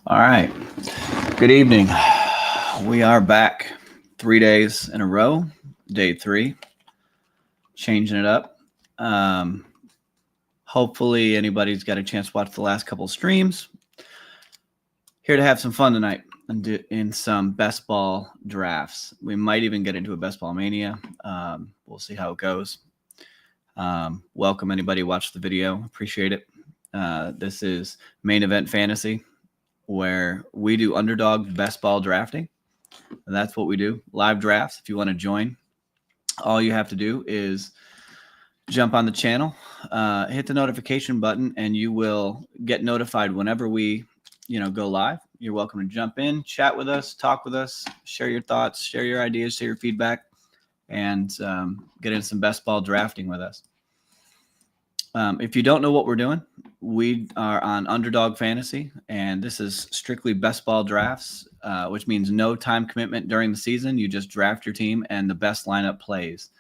All right. Good evening. We are back 3 days in a row. Day three, changing it up. Um, Hopefully, anybody's got a chance to watch the last couple streams. Here to have some fun tonight and do in some best ball drafts. We might even get into a best ball mania. We'll see how it goes. Welcome anybody who watched the video. Appreciate it. This is Main Event Fantasy, where we do underdog best ball drafting. And that's what we do. Live drafts. If you want to join, all you have to do is jump on the channel, hit the notification button, and you will get notified whenever we, go live. You're welcome to jump in, chat with us, talk with us, share your thoughts, share your ideas, share your feedback, and get into some best ball drafting with us. If you don't know what we're doing, we are on Underdog Fantasy, and this is strictly best ball drafts, which means no time commitment during the season. You just draft your team, and the best lineup plays.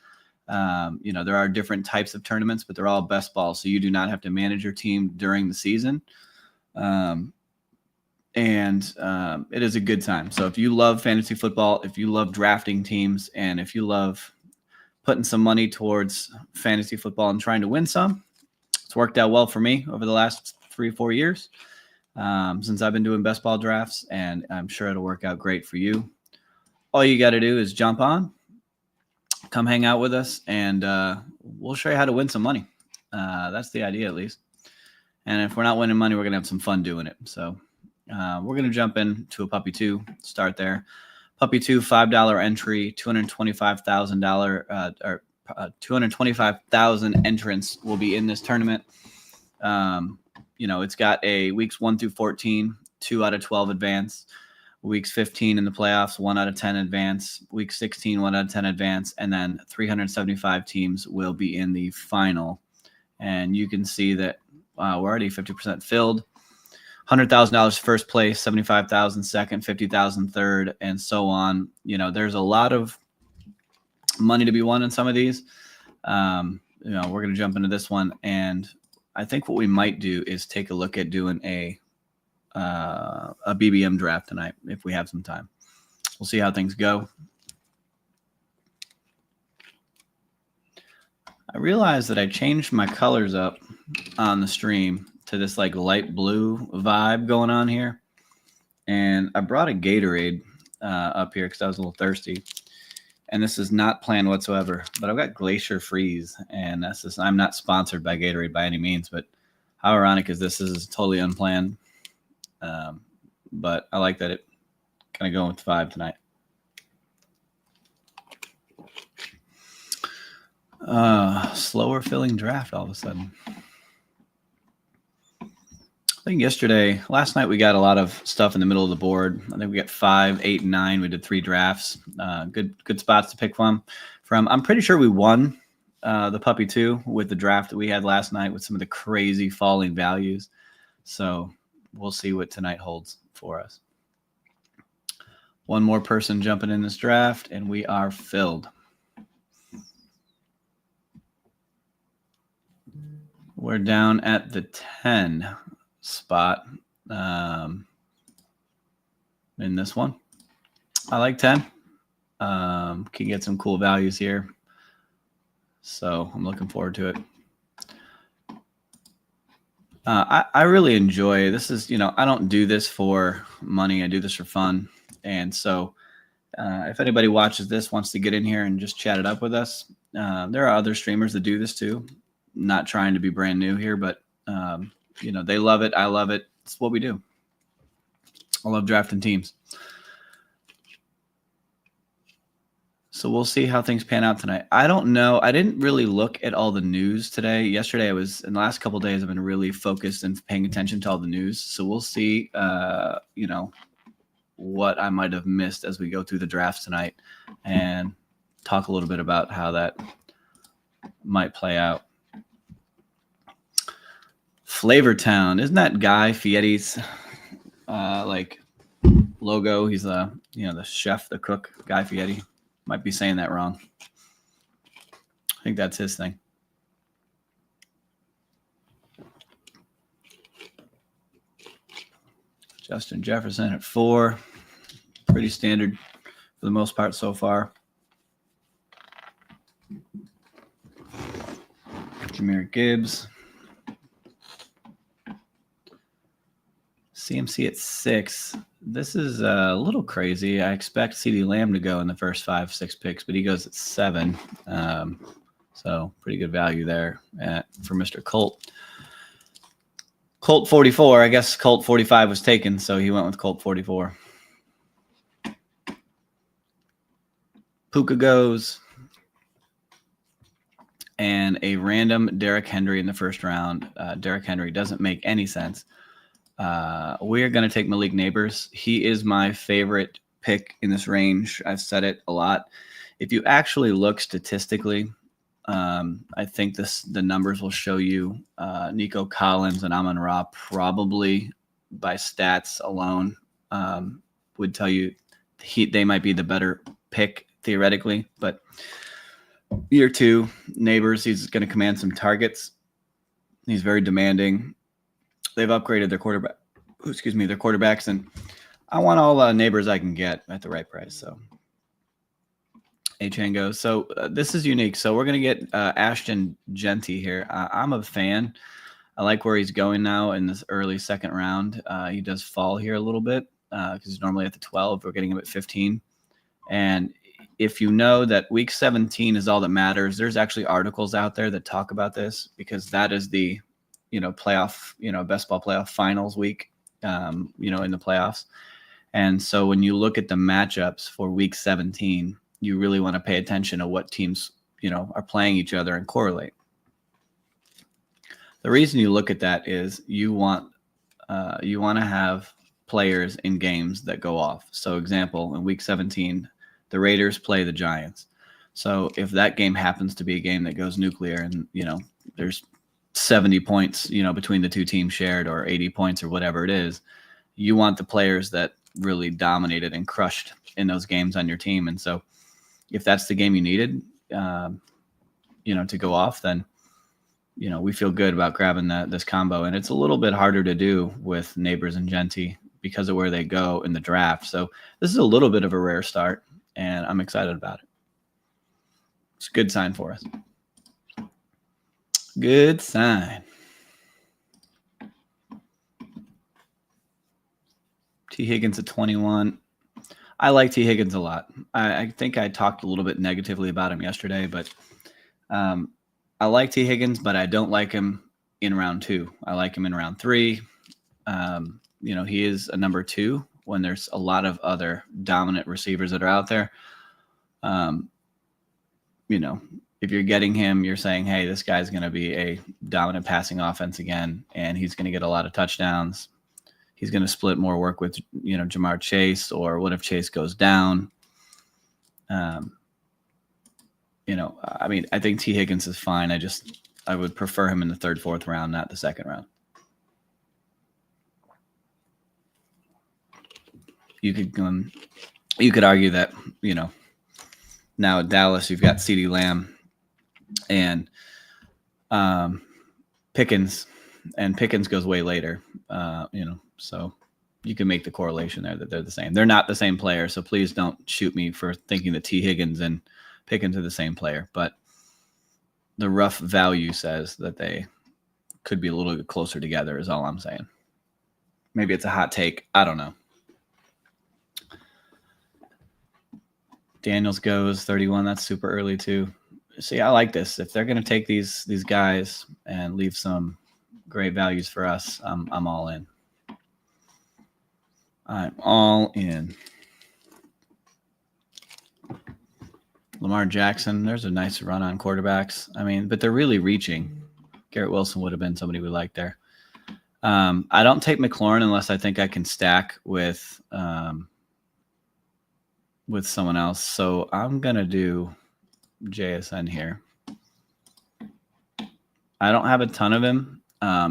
There are different types of tournaments, but they're all best ball, so you do not have to manage your team during the season. It is a good time. So if you love fantasy football, if you love drafting teams, and if you love putting some money towards fantasy football and trying to win some, it's worked out well for me over the last 3 or 4 years since I've been doing best ball drafts, and I'm sure it'll work out great for you. All you got to do is jump on, come hang out with us, and we'll show you how to win some money. That's the idea, at least. And if we're not winning money, we're going to have some fun doing it. So we're going to jump into a Puppy 2, start there. Puppy 2, $5 entry, $225,000 or 225,000 entrants will be in this tournament. It's got a weeks 1 through 14, 2 out of 12 advance, weeks 15 in the playoffs, 1 out of 10 advance, week 16, 1 out of 10 advance, and then 375 teams will be in the final. And you can see that we're already 50% filled. $100,000 first place, $75,000 second, $50,000 third, and so on. There's a lot of money to be won in some of these. We're going to jump into this one, and I think what we might do is take a look at doing a BBM draft tonight if we have some time. We'll see how things go. I realized that I changed my colors up on the stream to this like light blue vibe going on here, and I brought a Gatorade up here because I was a little thirsty. And this is not planned whatsoever, but I've got Glacier Freeze, and I'm not sponsored by Gatorade by any means, but how ironic is this? This is totally unplanned. But I like that it kind of going with 5 tonight. Slower filling draft all of a sudden. I think last night we got a lot of stuff in the middle of the board. I think we got 5, 8, and 9. We did 3 drafts. Good spots to pick from. I'm pretty sure we won the Puppy 2 with the draft that we had last night with some of the crazy falling values. So we'll see what tonight holds for us. One more person jumping in this draft, and we are filled. We're down at the 10 spot in this one. I like 10. Can get some cool values here. So I'm looking forward to it. I really enjoy this. I don't do this for money. I do this for fun. And so if anybody watches this, wants to get in here and just chat it up with us, there are other streamers that do this too. Not trying to be brand new here, but they love it. I love it. It's what we do. I love drafting teams. So we'll see how things pan out tonight. I don't know. I didn't really look at all the news today. Yesterday, in the last couple of days, I've been really focused and paying attention to all the news. So we'll see, what I might have missed as we go through the drafts tonight and talk a little bit about how that might play out. Flavortown, isn't that Guy Fieri's logo? He's the chef, the cook, Guy Fieri. Might be saying that wrong. I think that's his thing. Justin Jefferson at 4. Pretty standard for the most part so far. Jahmyr Gibbs. CMC at 6. This is a little crazy. I expect CeeDee Lamb to go in the first 5-6 picks, but he goes at 7. So pretty good value there for Mr. Colt. Colt 44. I guess Colt 45 was taken, so he went with Colt 44. Puka goes. And a random Derrick Henry in the first round. Derrick Henry doesn't make any sense. We're going to take Malik Neighbors. He is my favorite pick in this range. I've said it a lot. If you actually look statistically, I think the numbers will show you Nico Collins and Amon-Ra probably by stats alone would tell you they might be the better pick theoretically. But year 2, Neighbors, he's going to command some targets. He's very demanding. They've upgraded their quarterbacks, and I want all Neighbors I can get at the right price. So A-Chain goes. So this is unique. So we're going to get Ashton Genty here. I'm a fan. I like where he's going now in this early second round. He does fall here a little bit because he's normally at the 12. We're getting him at 15. And if you know that week 17 is all that matters, there's actually articles out there that talk about this because that is the playoff, best ball playoff finals week, in the playoffs. And so when you look at the matchups for week 17, you really want to pay attention to what teams, are playing each other and correlate. The reason you look at that is you want to have players in games that go off. So example, in week 17, the Raiders play the Giants. So if that game happens to be a game that goes nuclear and, there's 70 points, between the two teams shared or 80 points or whatever it is, you want the players that really dominated and crushed in those games on your team. And so if that's the game you needed, to go off, then, we feel good about grabbing this combo. And it's a little bit harder to do with Neighbors and Genty because of where they go in the draft. So this is a little bit of a rare start, and I'm excited about it. It's a good sign for us. Good sign. T. Higgins at 21. I like T. Higgins a lot. I think I talked a little bit negatively about him yesterday, but I like T. Higgins, but I don't like him in round 2. I like him in round 3. He is a number 2 when there's a lot of other dominant receivers that are out there. If you're getting him, you're saying, hey, this guy's going to be a dominant passing offense again, and he's going to get a lot of touchdowns. He's going to split more work with, Jamar Chase, or what if Chase goes down? I think T. Higgins is fine. I would prefer him in the 3rd, 4th round, not the 2nd round. You could argue that, now at Dallas, you've got CeeDee Lamb and Pickens, and Pickens goes way later, so you can make the correlation there that they're the same. They're not the same player, so please don't shoot me for thinking that T. Higgins and Pickens are the same player, but the rough value says that they could be a little bit closer together is all I'm saying. Maybe it's a hot take. I don't know. Daniels goes 31. That's super early too. See, I like this. If they're going to take these guys and leave some great values for us, I'm all in. I'm all in. Lamar Jackson, there's a nice run on quarterbacks. But they're really reaching. Garrett Wilson would have been somebody we like there. I don't take McLaurin unless I think I can stack with someone else. So I'm going to do JSN here. I don't have a ton of him.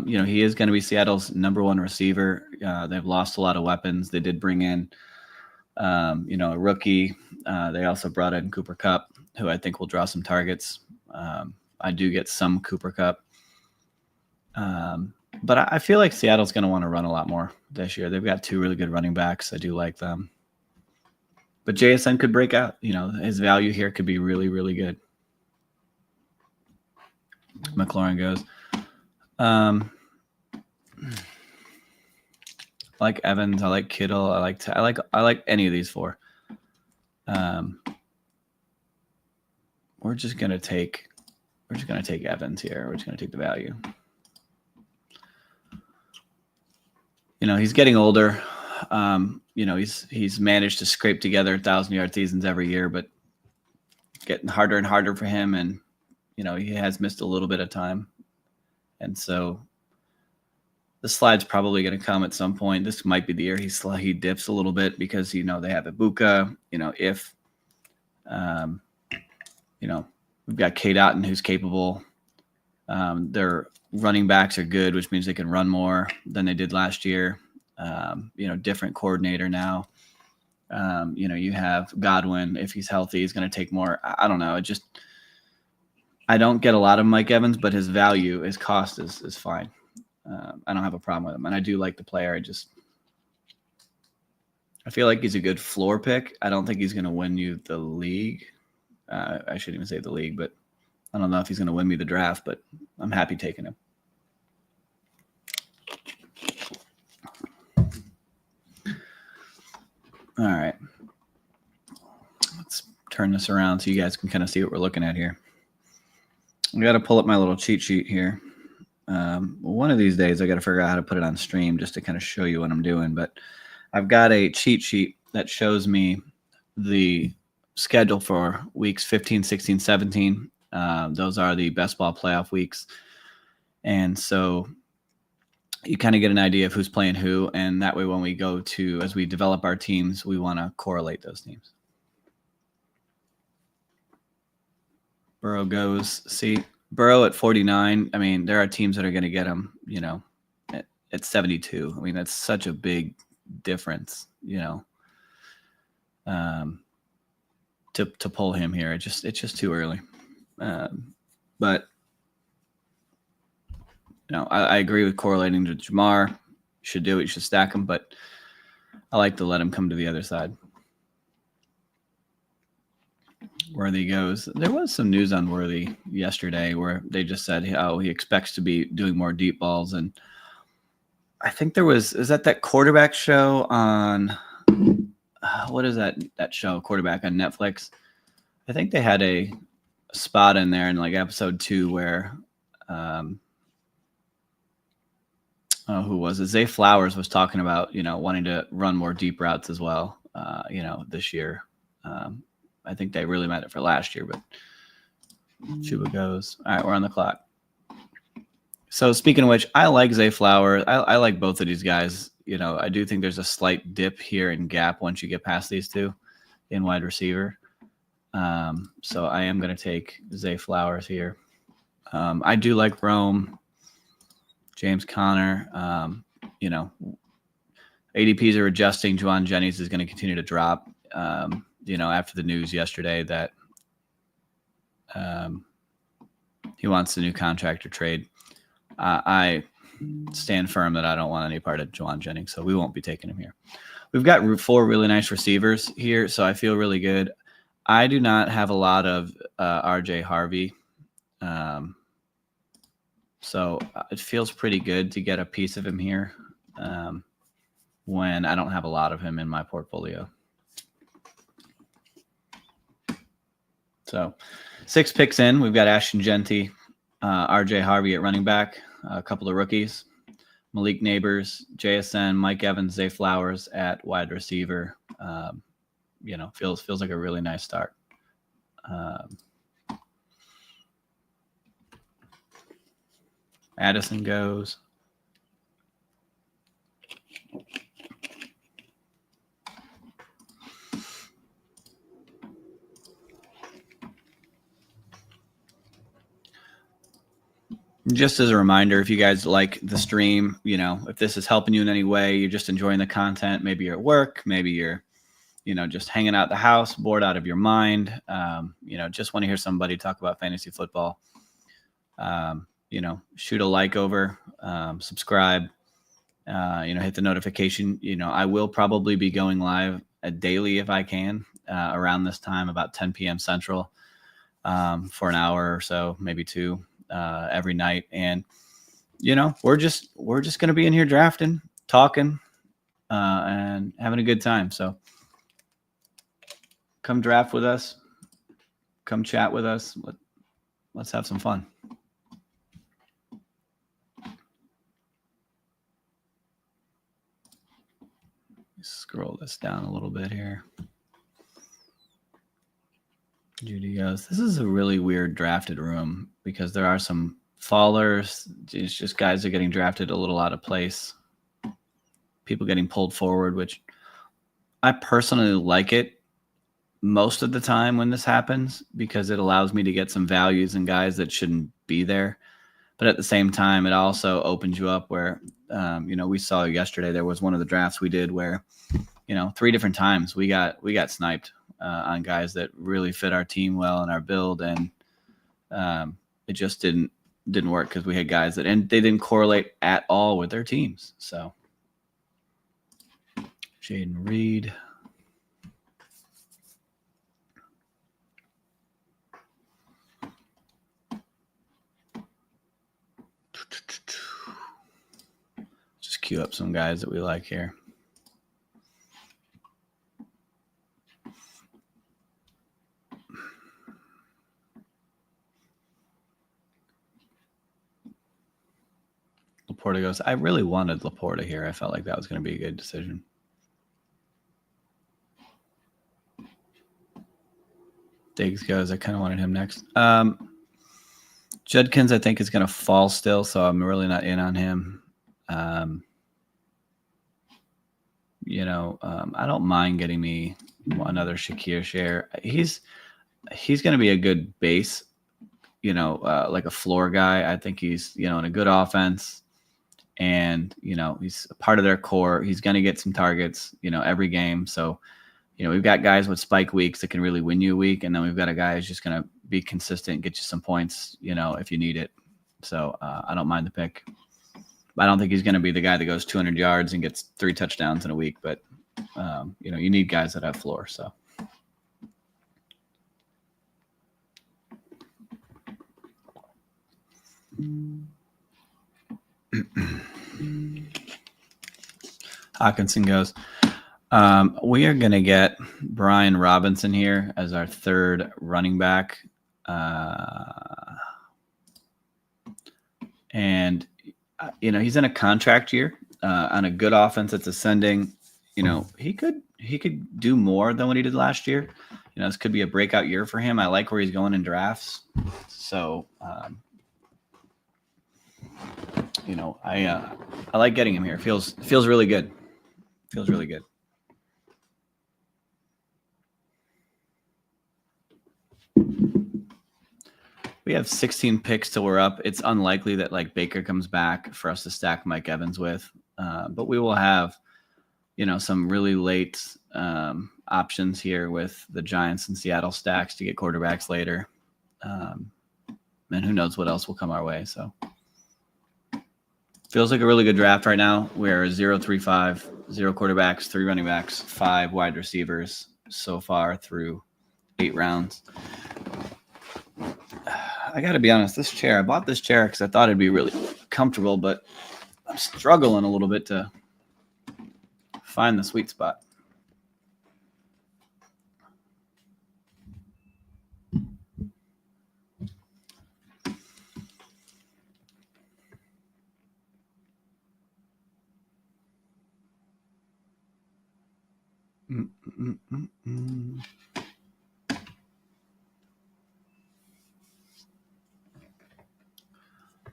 He is going to be Seattle's #1 receiver. They've lost a lot of weapons. They did bring in, a rookie. They also brought in Cooper Kupp, who I think will draw some targets. I do get some Cooper Kupp. But I feel like Seattle's going to want to run a lot more this year. They've got 2 really good running backs. I do like them. But JSN could break out. His value here could be really, really good. McLaurin goes. I like Evans. I like Kittle. I like any of these 4. We're just gonna take Evans here. We're just gonna take the value. He's getting older. He's managed to scrape together 1,000-yard seasons every year, but it's getting harder and harder for him. And he has missed a little bit of time, and so the slide's probably going to come at some point. This might be the year he dips a little bit because they have Ibuka. We've got K. Dotton who's capable. Their running backs are good, which means they can run more than they did last year. Different coordinator now. You have Godwin. If he's healthy, he's going to take more. I don't know. I don't get a lot of Mike Evans, but his value, his cost is fine. I don't have a problem with him, and I do like the player. I feel like he's a good floor pick. I don't think he's going to win you the league. I shouldn't even say the league, but I don't know if he's going to win me the draft, but I'm happy taking him. All right. Let's turn this around so you guys can kind of see what we're looking at here. I got to pull up my little cheat sheet here. One of these days I got to figure out how to put it on stream just to kind of show you what I'm doing. But I've got a cheat sheet that shows me the schedule for weeks 15, 16, 17. Those are the best ball playoff weeks. And so you kind of get an idea of who's playing who. And that way, when we as we develop our teams, we want to correlate those teams. Burrow goes, see, Burrow at 49. I mean, there are teams that are going to get him, at 72. I mean, that's such a big difference, to pull him here. It's just too early. But I agree with correlating to Jamar. You should do it. You should stack him, but I like to let him come to the other side. Worthy goes. There was some news on Worthy yesterday where they just said, he expects to be doing more deep balls. And I think is that quarterback show on, what is that show, Quarterback on Netflix? I think they had a spot in there in like episode 2 where, who was it? Zay Flowers was talking about, wanting to run more deep routes as well, this year. I think they really meant it for last year, but Chuba goes. All right, we're on the clock. So speaking of which, I like Zay Flowers. I like both of these guys. I do think there's a slight dip here in gap once you get past these 2 in wide receiver. So I am going to take Zay Flowers here. I do like Rome, James Conner. ADPs are adjusting. Juwan Jennings is going to continue to drop. After the news yesterday that he wants a new contract or trade. I stand firm that I don't want any part of Juwan Jennings, so we won't be taking him here. We've got 4 really nice receivers here, so I feel really good. I do not have a lot of RJ Harvey, so it feels pretty good to get a piece of him here when I don't have a lot of him in my portfolio. So 6 picks in. We've got Ashton Genty, RJ Harvey at running back, a couple of rookies, Malik Neighbors, JSN, Mike Evans, Zay Flowers at wide receiver. Feels like a really nice start. Addison goes. Just as a reminder, if you guys like the stream, if this is helping you in any way, you're just enjoying the content, maybe you're at work, maybe you're, just hanging out at the house, bored out of your mind, just want to hear somebody talk about fantasy football. shoot a like over, subscribe, hit the notification. I will probably be going live daily if I can around this time, about 10 p.m. Central, for an hour or so, maybe two, every night. And, we're just going to be in here drafting, talking, and having a good time. So come draft with us. Come chat with us. Let's have some fun. Scroll this down a little bit here. Judy goes, this is a really weird drafted room because there are some fallers. It's just guys are getting drafted a little out of place. People getting pulled forward, which I personally like it most of the time when this happens because it allows me to get some values in guys that shouldn't be there. But at the same time, it also opens you up where, we saw yesterday, there was one of the drafts we did where, 3 different times we got sniped on guys that really fit our team well and our build. And it just didn't work because we had guys and they didn't correlate at all with their teams. So Jaden Reed. Just queue up some guys that we like here. Laporta goes, I really wanted Laporta here. I felt like that was going to be a good decision. Diggs goes, I kind of wanted him next. Judkins, I think, is going to fall still, so I'm really not in on him. I don't mind getting me another Shakir share. He's going to be a good base, like a floor guy. I think he's, in a good offense, and, he's a part of their core. He's going to get some targets, every game. So, we've got guys with spike weeks that can really win you a week, and then we've got a guy who's just going to be consistent and get you some points, if you need it. So I don't mind the pick. I don't think he's going to be the guy that goes 200 yards and gets 3 touchdowns in a week, but you need guys that have floor. So Hawkinson goes, we are going to get Brian Robinson here as our 3rd running back. And he's in a contract year on a good offense that's ascending. He could do more than what he did last year. This could be a breakout year for him. I like where he's going in drafts. So, I like getting him here. Feels really good. Feels really good. We have 16 picks till we're up. It's unlikely that Baker comes back for us to stack Mike Evans with, but we will have, some really late options here with the Giants and Seattle stacks to get quarterbacks later, and who knows what else will come our way. So feels like a really good draft right now. We're 0-3-5, 0 quarterbacks, 3 running backs, 5 wide receivers so far through 8 rounds. I got to be honest, I bought this chair because I thought it'd be really comfortable, but I'm struggling a little bit to find the sweet spot.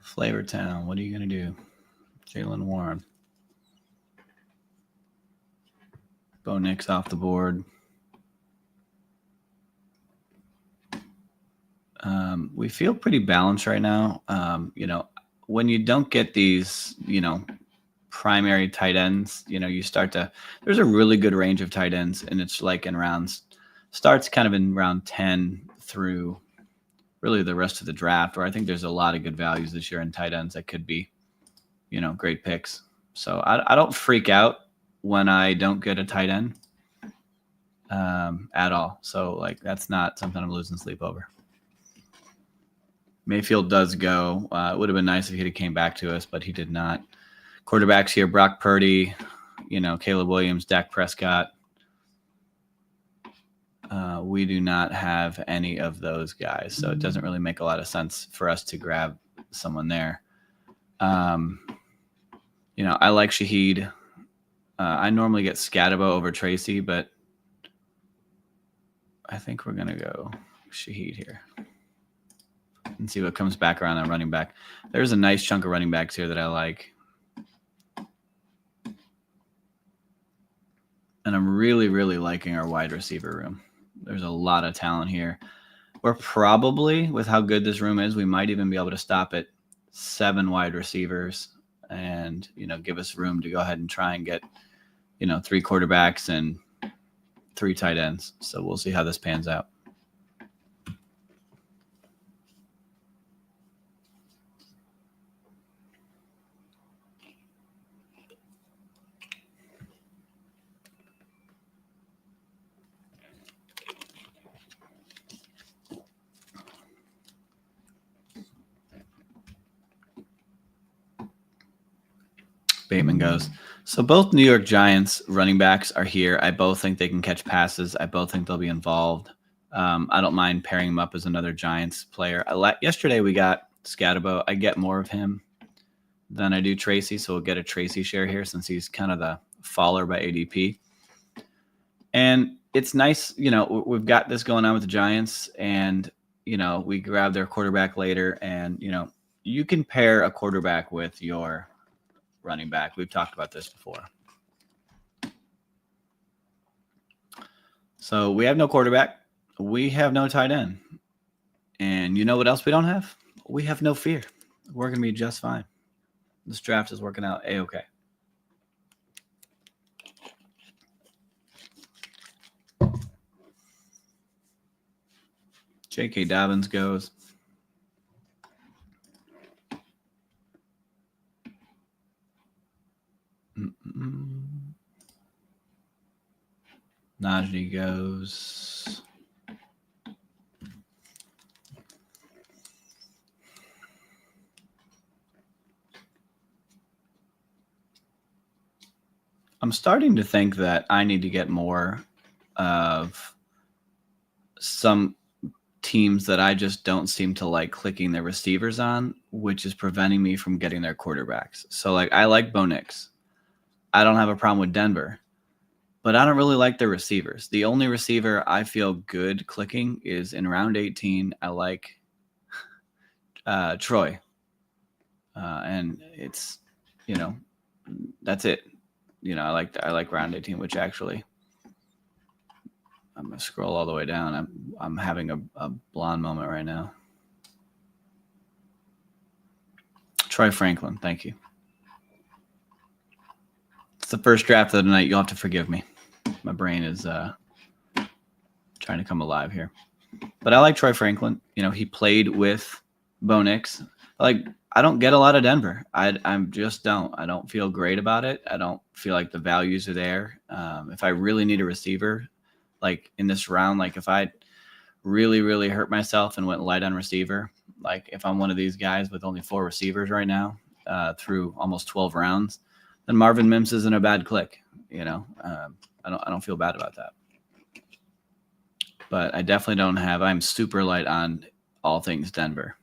Flavortown, what are you going to do? Jalen Warren. Bo Nix off the board. We feel pretty balanced right now. When you don't get these, primary tight ends, you start to, there's a really good range of tight ends, and it's like in rounds, starts kind of in round 10 through really the rest of the draft, where I think there's a lot of good values this year in tight ends that could be, great picks. So I don't freak out when I don't get a tight end at all. So like that's not something I'm losing sleep over. Mayfield does go. It would have been nice if he came back to us, but he did not. Quarterbacks here: Brock Purdy, Caleb Williams, Dak Prescott. We do not have any of those guys, so it doesn't really make a lot of sense for us to grab someone there. I like Shaheed. I normally get Scatabo over Tracy, but I think we're going to go Shaheed here and see what comes back around on running back. There's a nice chunk of running backs here that I like. And I'm really, really liking our wide receiver room. There's a lot of talent here. We're probably, with how good this room is, we might even be able to stop at 7 wide receivers and, give us room to go ahead and try and get, 3 quarterbacks and 3 tight ends. So we'll see how this pans out. Bateman goes. So both New York Giants running backs are here. I both think they can catch passes. I both think they'll be involved. I don't mind pairing him up as another Giants player. Yesterday we got Scatabo. I get more of him than I do Tracy, so we'll get a Tracy share here since he's kind of the faller by ADP. And it's nice, we've got this going on with the Giants, and, we grab their quarterback later, and, you can pair a quarterback with your running back. We've talked about this before. So we have no quarterback. We have no tight end. And you know what else we don't have? We have no fear. We're going to be just fine. This draft is working out A-okay. J.K. Dobbins goes. Najee goes. I'm starting to think that I need to get more of some teams that I just don't seem to like clicking their receivers on, which is preventing me from getting their quarterbacks. So I like Bo Nix. I don't have a problem with Denver, but I don't really like their receivers. The only receiver I feel good clicking is in round 18. I like Troy. And it's, that's it. I like round 18, which actually I'm going to scroll all the way down. I'm having a blonde moment right now. Troy Franklin. Thank you. It's the first draft of the night. You'll have to forgive me. My brain is trying to come alive here. But I like Troy Franklin. He played with Bo Nix. I don't get a lot of Denver. I just don't. I don't feel great about it. I don't feel like the values are there. If I really need a receiver, like in this round, like if I really, really hurt myself and went light on receiver, like if I'm one of these guys with only 4 receivers right now through almost 12 rounds, then Marvin Mims isn't a bad click. I don't feel bad about that. But I definitely don't have. I'm super light on all things Denver.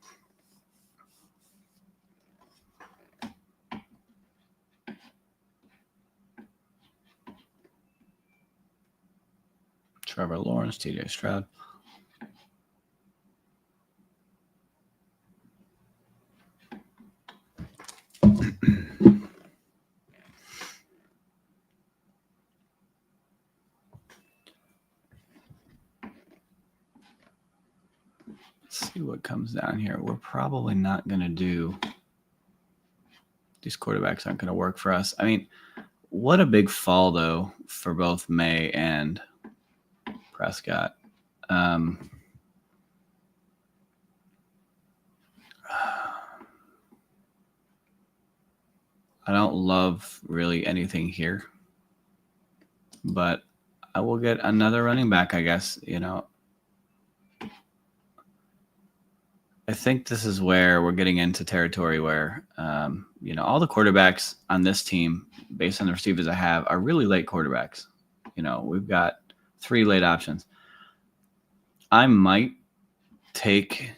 Trevor Lawrence, TJ Stroud. Let's see what comes down here. We're probably not going to do. These quarterbacks aren't going to work for us. I mean, what a big fall, though, for both May and Prescott. I don't love really anything here, but I will get another running back, I guess. I think this is where we're getting into territory where, all the quarterbacks on this team, based on the receivers I have, are really late quarterbacks. We've got 3 late options. I might take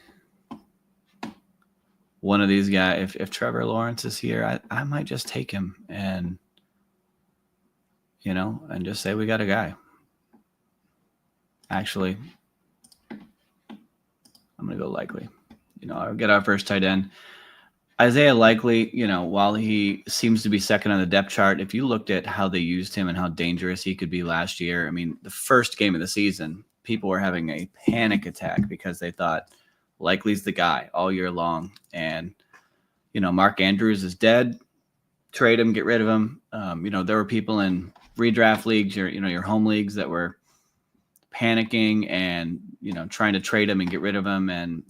one of these guys. If Trevor Lawrence is here, I might just take him and just say we got a guy. Actually, I'm going to go Likely. I'll get our first tight end. Isaiah Likely, while he seems to be second on the depth chart, if you looked at how they used him and how dangerous he could be last year, I mean, the first game of the season, people were having a panic attack because they thought Likely's the guy all year long. And, Mark Andrews is dead. Trade him, get rid of him. There were people in redraft leagues, your home leagues that were panicking and trying to trade him and get rid of him, and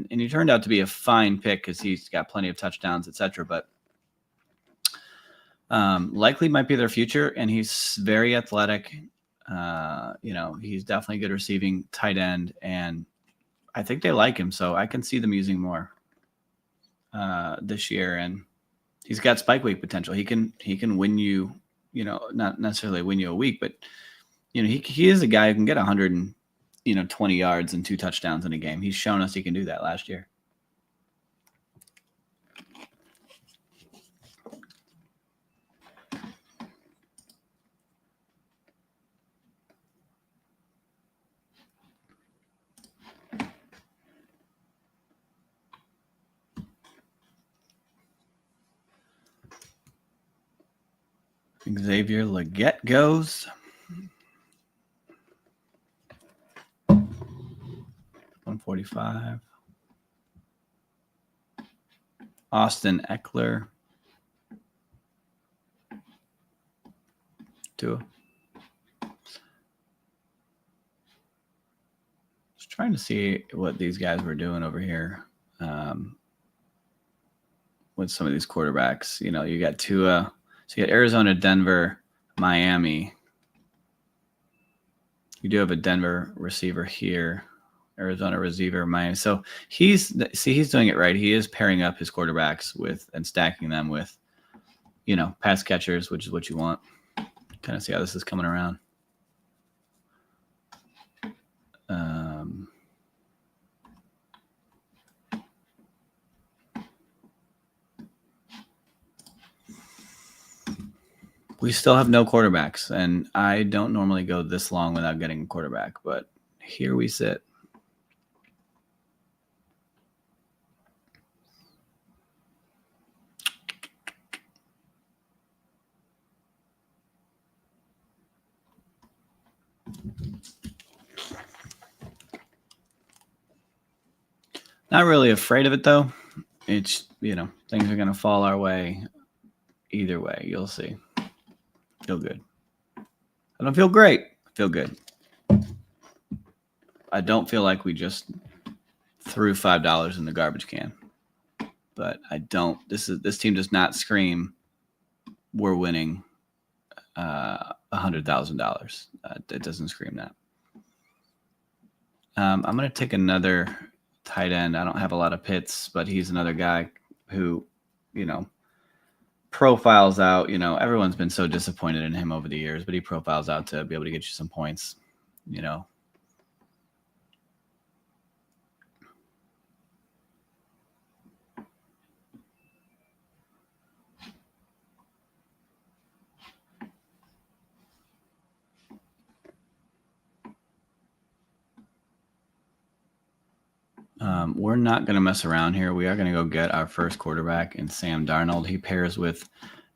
he turned out to be a fine pick because he's got plenty of touchdowns, etc. But Likely might be their future, and he's very athletic. He's definitely a good receiving tight end, and I think they like him, so I can see them using more this year. And he's got spike week potential. He can win you, not necessarily win you a week, but he is a guy who can get 120 yards and 2 touchdowns in a game. He's shown us he can do that last year. Xavier Legette goes. 145. Austin Eckler. 2. Just trying to see what these guys were doing over here with some of these quarterbacks. You got Tua. So you got Arizona, Denver, Miami. You do have a Denver receiver here. Arizona receiver, Miami. So he's doing it right. He is pairing up his quarterbacks with and stacking them with, pass catchers, which is what you want. Kind of see how this is coming around. We still have no quarterbacks, and I don't normally go this long without getting a quarterback, but here we sit. Not really afraid of it, though. It's, things are going to fall our way either way. You'll see. Feel good. I don't feel great. I feel good. I don't feel like we just threw $5 in the garbage can. But I don't. This team does not scream we're winning $100,000. It doesn't scream that. I'm going to take another tight end. I don't have a lot of pits, but he's another guy who, profiles out. Everyone's been so disappointed in him over the years, but he profiles out to be able to get you some points. We're not going to mess around here. We are going to go get our first quarterback in Sam Darnold. He pairs with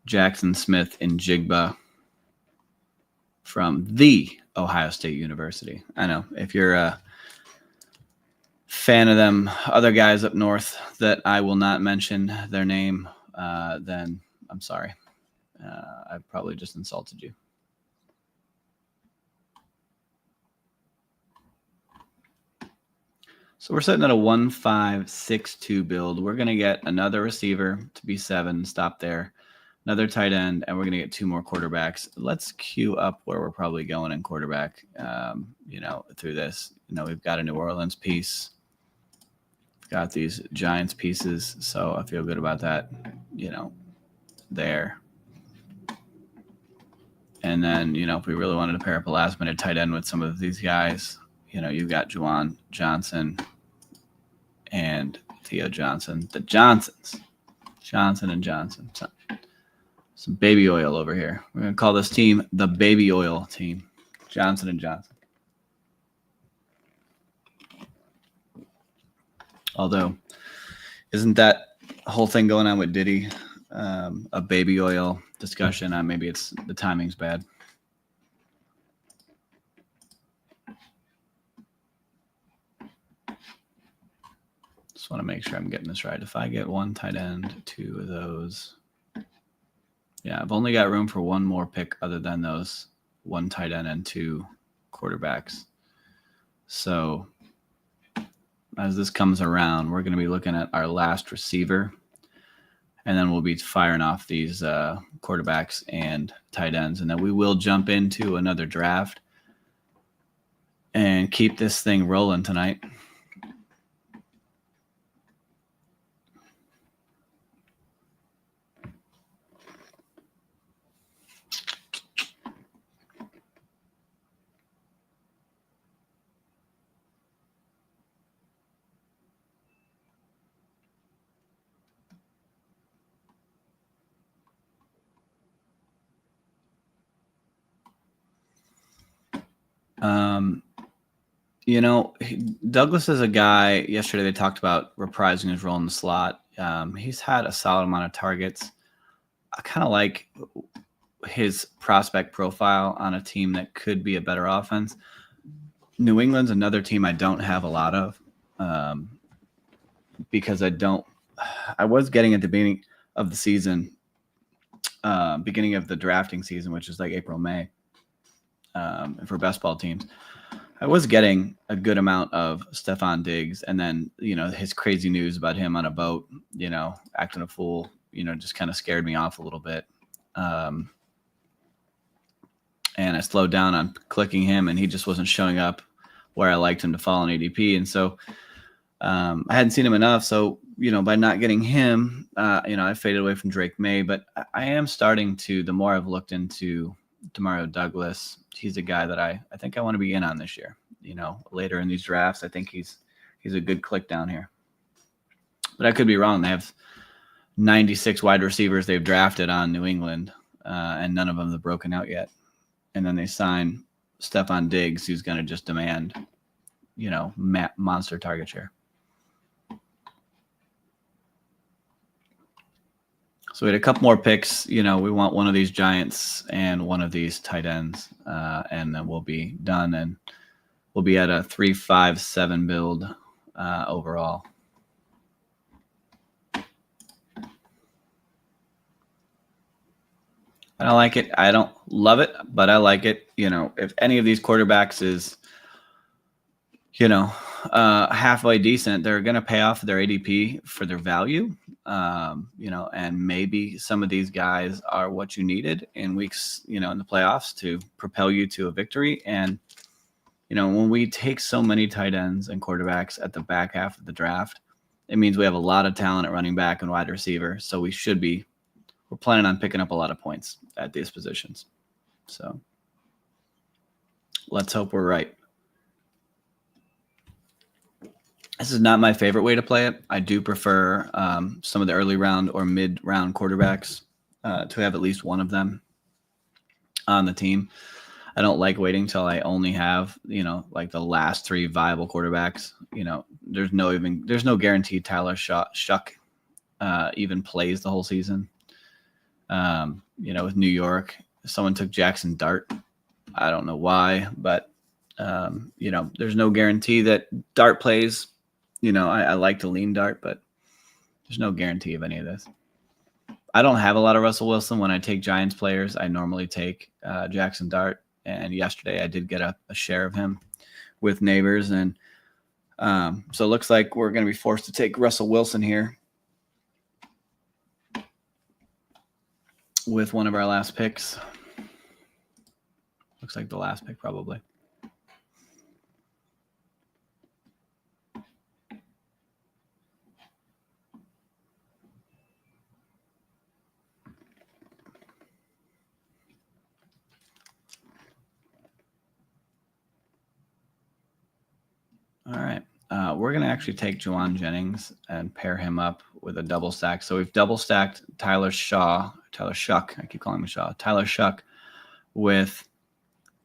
Jackson Smith and Jigba from the Ohio State University. I know if you're a fan of them other guys up north that I will not mention their name, then I'm sorry. I've probably just insulted you. So we're sitting at a 1-5-6-2 build. We're going to get another receiver to be 7, stop there. another tight end, and we're going to get 2 more quarterbacks. Let's queue up where we're probably going in quarterback, through this. We've got a New Orleans piece. We've got these Giants pieces, so I feel good about that, there. And then, if we really wanted to pair up a last-minute tight end with some of these guys, you've got Juwan Johnson and Theo Johnson. The Johnsons. Johnson and Johnson. Some baby oil over here. We're going to call this team the baby oil team. Johnson and Johnson. Although, isn't that whole thing going on with Diddy a baby oil discussion? Maybe it's the timing's bad. Just want to make sure I'm getting this right. If I get 1 tight end, 2 of those. Yeah, I've only got room for 1 more pick other than those 1 tight end and 2 quarterbacks. So as this comes around, we're going to be looking at our last receiver, and then we'll be firing off these quarterbacks and tight ends. And then we will jump into another draft and keep this thing rolling tonight. Douglas is a guy. Yesterday they talked about reprising his role in the slot. He's had a solid amount of targets. I kind of like his prospect profile on a team that could be a better offense. New England's another team I don't have a lot of because I was getting at the beginning of the season, beginning of the drafting season, which is like April, May, for best ball teams. I was getting a good amount of Stephon Diggs, and then, his crazy news about him on a boat, acting a fool, just kind of scared me off a little bit. And I slowed down on clicking him, and he just wasn't showing up where I liked him to fall in ADP. And so I hadn't seen him enough. So, by not getting him, I faded away from Drake May. But I am starting to, the more I've looked into Demario Douglas, he's a guy that I think I want to be in on this year. Later in these drafts, I think he's a good click down here. But I could be wrong. They have 96 wide receivers they've drafted on New England, and none of them have broken out yet. And then they sign Stephon Diggs, who's going to just demand, monster target share. So we had a couple more picks. We want one of these Giants and one of these tight ends, and then we'll be done. And we'll be at a 3-5-7 build overall. I don't like it. I don't love it, but I like it. If any of these quarterbacks is, halfway decent, they're going to pay off their ADP for their value. And maybe some of these guys are what you needed in weeks, in the playoffs to propel you to a victory. And, when we take so many tight ends and quarterbacks at the back half of the draft, it means we have a lot of talent at running back and wide receiver. So we're planning on picking up a lot of points at these positions. So let's hope we're right. This is not my favorite way to play it. I do prefer some of the early round or mid-round quarterbacks to have at least one of them on the team. I don't like waiting till I only have, like the last 3 viable quarterbacks. There's no guarantee Tyler Shuck even plays the whole season. With New York, someone took Jackson Dart. I don't know why, but there's no guarantee that Dart plays. I like to lean Dart, but there's no guarantee of any of this. I don't have a lot of Russell Wilson. When I take Giants players, I normally take Jackson Dart. And yesterday I did get a share of him with Neighbors. And so it looks like we're going to be forced to take Russell Wilson here. with one of our last picks. Looks like the last pick probably. All right. We're going to actually take Juwan Jennings and pair him up with a double stack. So we've double stacked Tyler Shuck. I keep calling him Shaw. Tyler Shuck with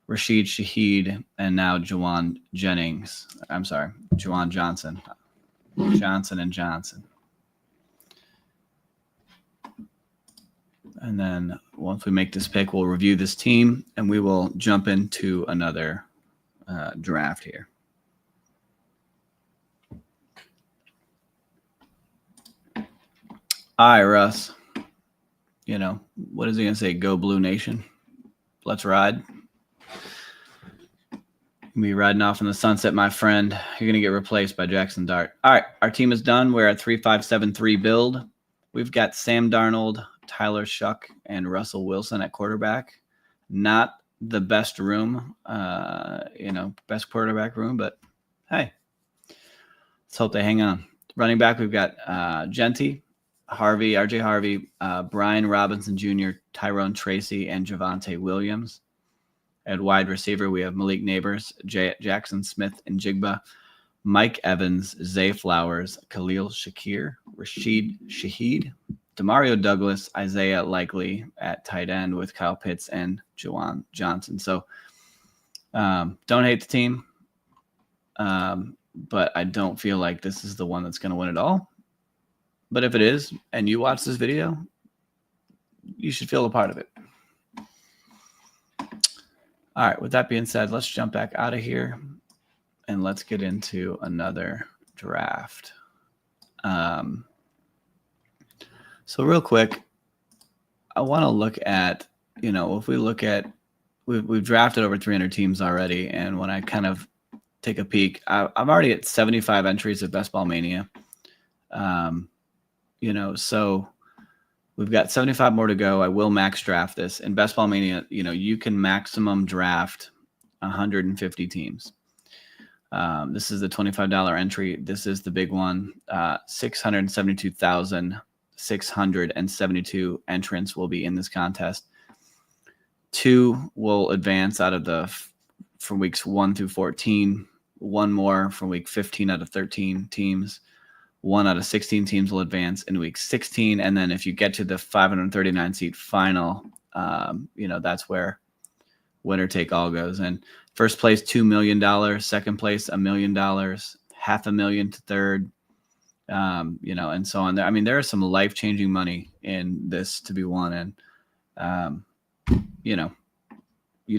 Rashid Shaheed and now Juwan Jennings. I'm sorry, Juwan Johnson. Johnson and Johnson. And then once we make this pick, we'll review this team and we will jump into another draft here. All right, Russ. You know, what is he going to say? Go Blue Nation. Let's ride. Be riding off in the sunset, my friend. You're going to get replaced by Jackson Dart. All right, our team is done. We're at 3-5-7-3 build. We've got Sam Darnold, Tyler Shuck, and Russell Wilson at quarterback. Not the best room, best quarterback room, but hey, let's hope they hang on. Running back, we've got RJ Harvey, Brian Robinson Jr., Tyrone Tracy, and Javonte Williams. At wide receiver, we have Malik Neighbors, Jackson Smith and Jigba, Mike Evans, Zay Flowers, Khalil Shakir, Rashid Shaheed, Demario Douglas, Isaiah Likely at tight end with Kyle Pitts and Juwan Johnson. So don't hate the team, but I don't feel like this is the one that's going to win it all. But if it is, and you watch this video, you should feel a part of it. All right, with that being said, let's jump back out of here and let's get into another draft. So real quick, I want to look at, if we look at, we've drafted over 300 teams already. And when I kind of take a peek, I'm already at 75 entries of Best Ball Mania. So we've got 75 more to go. I will max draft this. In Best Ball Mania, you can maximum draft 150 teams. This is the $25 entry. This is the big one. 672,672 entrants will be in this contest. 2 will advance out of from weeks 1 through 14. 1 more from week 15 out of 13 teams. 1 out of 16 teams will advance in week 16. And then if you get to the 539 seat final, that's where winner take all goes. And first place, $2 million. Second place, $1 million. $500,000 to third, and so on. I mean, there is some life-changing money in this to be won. And, you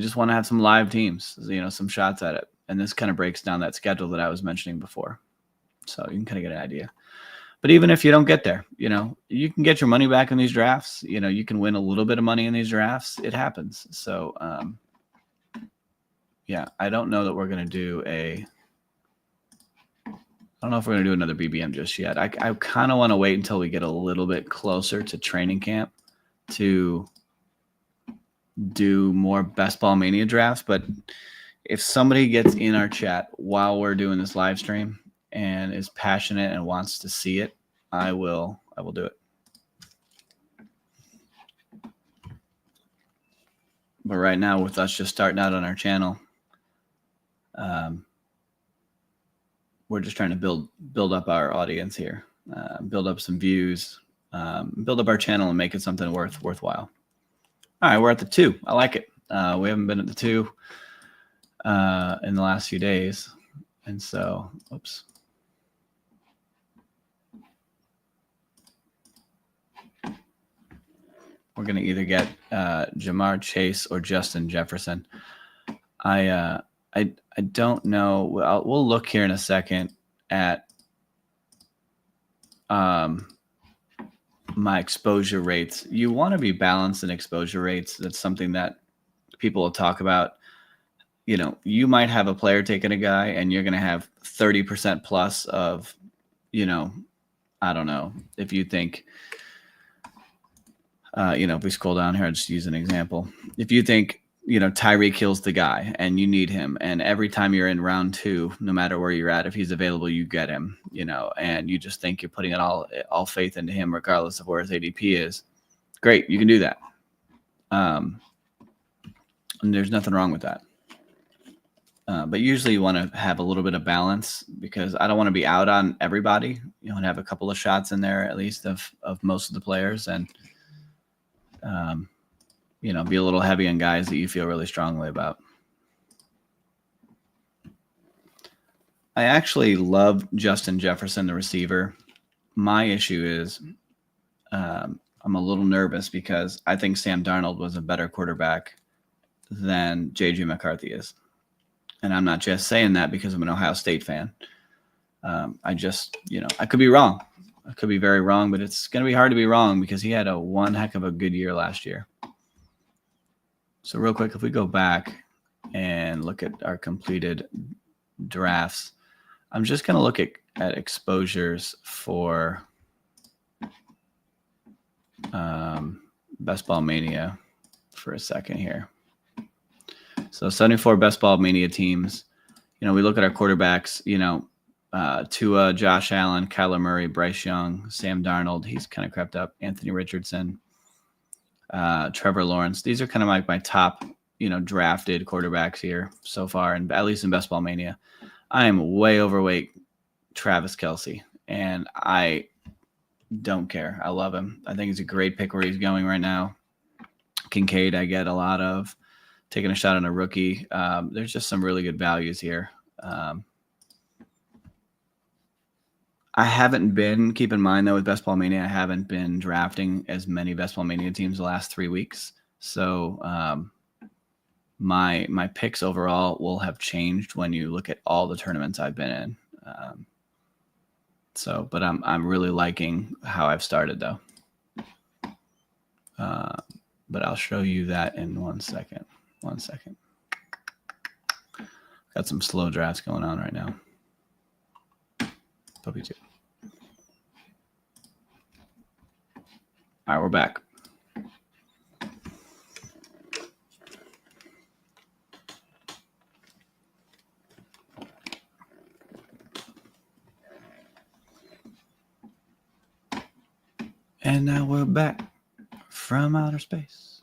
just want to have some live teams, some shots at it. And this kind of breaks down that schedule that I was mentioning before. So you can kind of get an idea. But even if you don't get there, you can get your money back in these drafts. You can win a little bit of money in these drafts. It happens. So, I don't know that we're going to do another BBM just yet. I kind of want to wait until we get a little bit closer to training camp to do more Best Ball Mania drafts. But if somebody gets in our chat while we're doing this live stream and is passionate and wants to see it, I will do it. But right now, with us just starting out on our channel, we're just trying to build up our audience here, build up some views, build up our channel and make it something worthwhile. All right, we're at the 2. I like it. We haven't been at the 2 in the last few days. And so, oops. We're going to either get Jamar Chase or Justin Jefferson. I don't know. We'll look here in a second at my exposure rates. You want to be balanced in exposure rates. That's something that people will talk about. You might have a player taking a guy and you're going to have 30% plus of, I don't know, if you think If we scroll down here, I'll just use an example. If you think, Tyreek Hill's the guy and you need him, and every time you're in round 2, no matter where you're at, if he's available, you get him, and you just think you're putting it all faith into him, regardless of where his ADP is. Great. You can do that. And there's nothing wrong with that. But usually you want to have a little bit of balance, because I don't want to be out on everybody. You want to have a couple of shots in there, at least of most of the players, and, be a little heavy on guys that you feel really strongly about. I actually love Justin Jefferson, the receiver. My issue is I'm a little nervous because I think Sam Darnold was a better quarterback than J.J. McCarthy is. And I'm not just saying that because I'm an Ohio State fan. I could be wrong. I could be very wrong, but it's going to be hard to be wrong because he had one heck of a good year last year. So real quick, if we go back and look at our completed drafts, I'm just going to look at exposures for Best Ball Mania for a second here. So 74 Best Ball Mania teams. We look at our quarterbacks, Tua, Josh Allen, Kyler Murray, Bryce Young, Sam Darnold. He's kind of crept up. Anthony Richardson, Trevor Lawrence. These are kind of like my top, drafted quarterbacks here so far, and at least in Best Ball Mania. I am way overweight Travis Kelce, and I don't care. I love him. I think it's a great pick where he's going right now. Kincaid, I get a lot of. Taking a shot on a rookie. There's just some really good values here. I haven't been, keep in mind though, with Best Ball Mania, I haven't been drafting as many Best Ball Mania teams the last 3 weeks. So my picks overall will have changed when you look at all the tournaments I've been in. But I'm really liking how I've started though. But I'll show you that in 1 second. 1 second. Got some slow drafts going on right now. Hope you too. All right, we're back. And now we're back from outer space.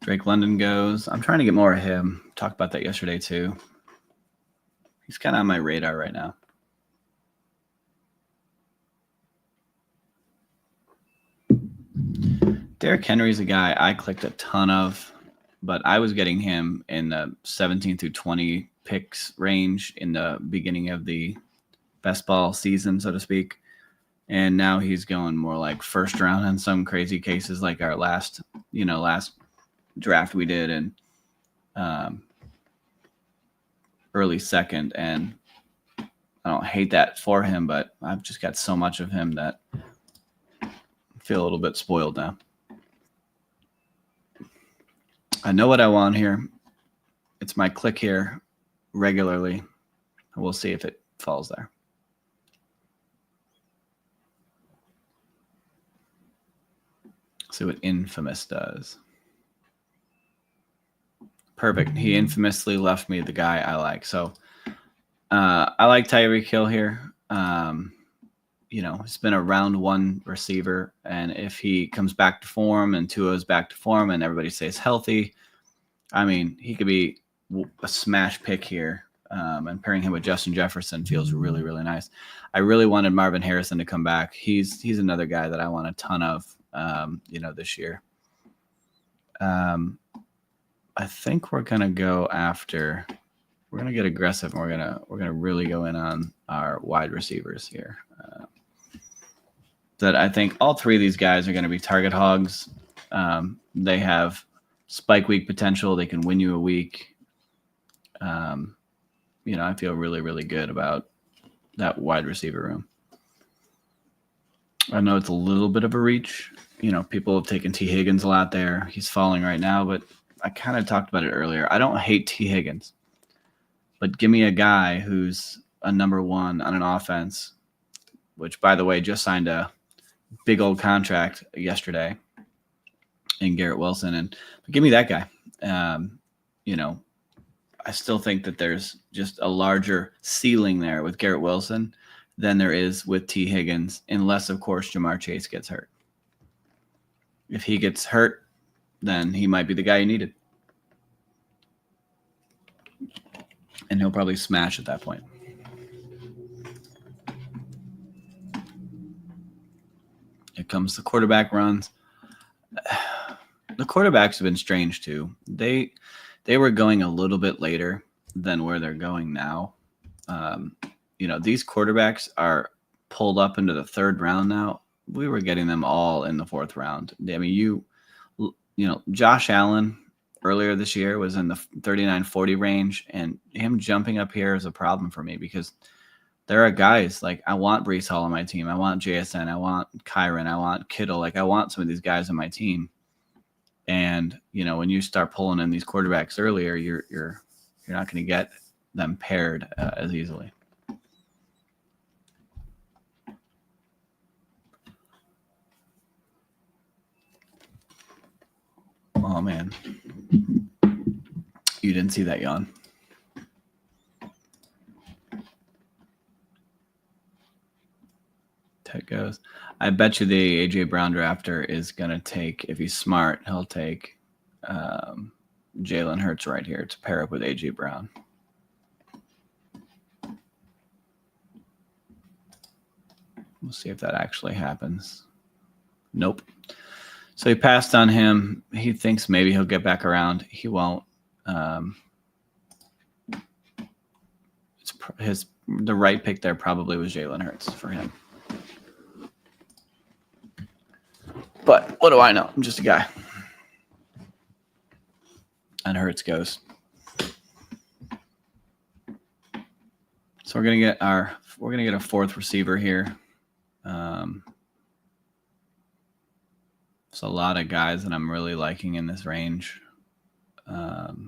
Drake London goes. I'm trying to get more of him. Talked about that yesterday too. He's kind of on my radar right now. Derrick Henry's a guy I clicked a ton of, but I was getting him in the 17 through 20 picks range in the beginning of the best ball season, so to speak. And now he's going more like first round in some crazy cases, like our last draft we did, and early second. And I don't hate that for him, but I've just got so much of him that I feel a little bit spoiled now. I know what I want here. It's my click here regularly. We'll see if it falls there. See what Infamous does. Perfect. He infamously left me the guy I like. So I like Tyreek Hill here. He's been a round 1 receiver. And if he comes back to form and Tua's back to form and everybody stays healthy, I mean, he could be a smash pick here. And pairing him with Justin Jefferson feels really, really nice. I really wanted Marvin Harrison to come back. He's another guy that I want a ton of, this year. I think we're gonna go after. We're gonna get aggressive, and we're gonna really go in on our wide receivers here. That I think all 3 of these guys are gonna be target hogs. They have spike week potential. They can win you a week. I feel really, really good about that wide receiver room. I know it's a little bit of a reach. People have taken T. Higgins a lot there. He's falling right now, but I kind of talked about it earlier. I don't hate T. Higgins. But give me a guy who's a number one on an offense, which, by the way, just signed a big old contract yesterday in Garrett Wilson. And give me that guy. I still think that there's just a larger ceiling there with Garrett Wilson than there is with T. Higgins, unless, of course, Jamar Chase gets hurt. If he gets hurt, then he might be the guy you needed. And he'll probably smash at that point. Here comes the quarterback runs. The quarterbacks have been strange too. They were going a little bit later than where they're going now. These quarterbacks are pulled up into the third round now. We were getting them all in the fourth round. I mean, Josh Allen earlier this year was in the 39-40 range, and him jumping up here is a problem for me because there are guys like I want Breece Hall on my team. I want JSN. I want Kyron. I want Kittle. Like I want some of these guys on my team. And when you start pulling in these quarterbacks earlier, you're not going to get them paired as easily. Oh man, you didn't see that yawn. Tech goes. I bet you the AJ Brown drafter is going to take, if he's smart, he'll take Jalen Hurts right here to pair up with AJ Brown. We'll see if that actually happens. Nope. So he passed on him. He thinks maybe he'll get back around. He won't. The right pick there probably was Jalen Hurts for him. But what do I know? I'm just a guy. And Hurts goes. So we're gonna get a fourth receiver here. It's a lot of guys that I'm really liking in this range. We'll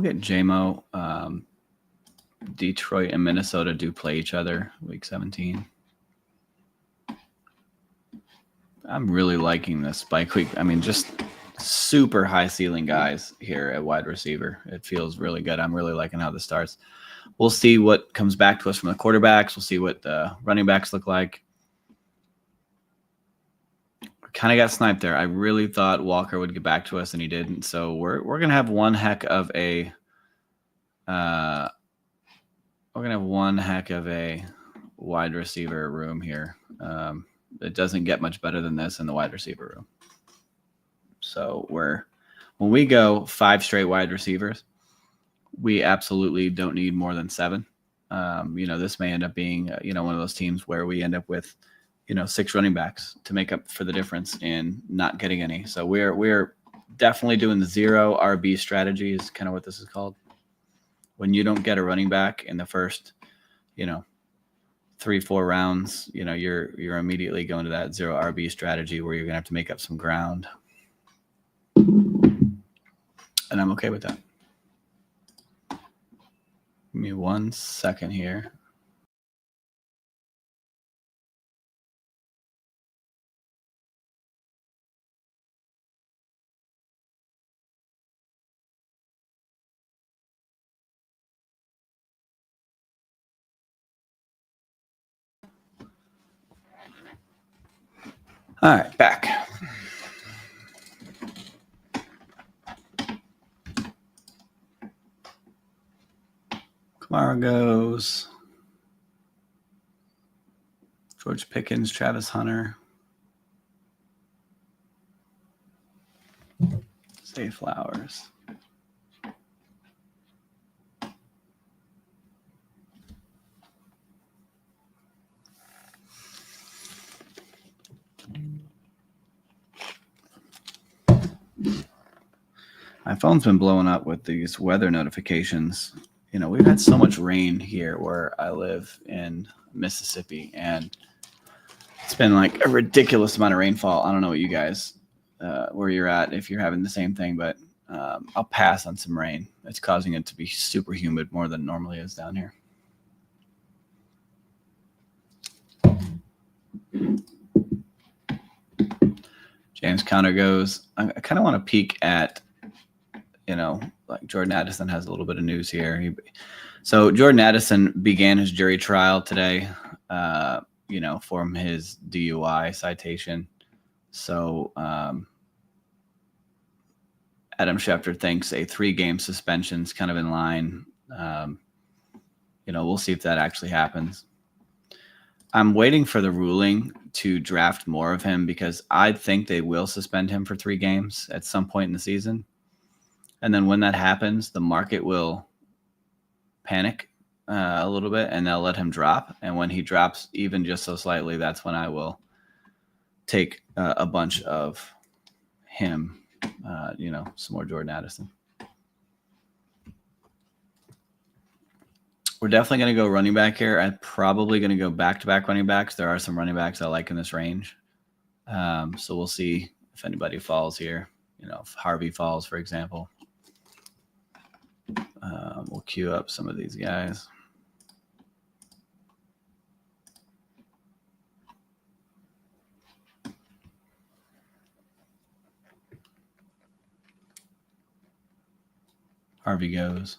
get JMO. Detroit and Minnesota do play each other week 17. I'm really liking this spike week. I mean, just super high ceiling guys here at wide receiver. It feels really good. I'm really liking how this starts. We'll see what comes back to us from the quarterbacks. We'll see what the running backs look like. Kind of got sniped there. I really thought Walker would get back to us, and he didn't. So we're gonna have one heck of a wide receiver room here. It doesn't get much better than this in the wide receiver room. So when we go 5 straight wide receivers, we absolutely don't need more than 7. This may end up being one of those teams where we end up with 6 running backs to make up for the difference in not getting any. So we're definitely doing the 0 RB strategy is kind of what this is called. When you don't get a running back in the first 3-4 rounds, you're immediately going to that 0 RB strategy where you're gonna have to make up some ground. And I'm okay with that. Give me 1 second here. All right, back. Kamara goes. George Pickens, Travis Hunter. Zay Flowers. My phone's been blowing up with these weather notifications. We've had so much rain here where I live in Mississippi, and it's been like a ridiculous amount of rainfall. I don't know what you guys where you're at if you're having the same thing, but I'll pass on some rain. It's causing it to be super humid more than it normally is down here. James Conner goes. I kind of want to peek at, like Jordan Addison has a little bit of news here. So Jordan Addison began his jury trial today, from his DUI citation. So Adam Schefter thinks a 3-game suspension is kind of in line. We'll see if that actually happens. I'm waiting for the ruling to draft more of him because I think they will suspend him for 3 games at some point in the season. And then when that happens, the market will panic a little bit and they'll let him drop. And when he drops even just so slightly, that's when I will take a bunch of him, some more Jordan Addison. We're definitely going to go running back here. I'm probably going to go back-to-back running backs. There are some running backs I like in this range. So we'll see if anybody falls here. If Harvey falls, for example. We'll queue up some of these guys. Harvey goes.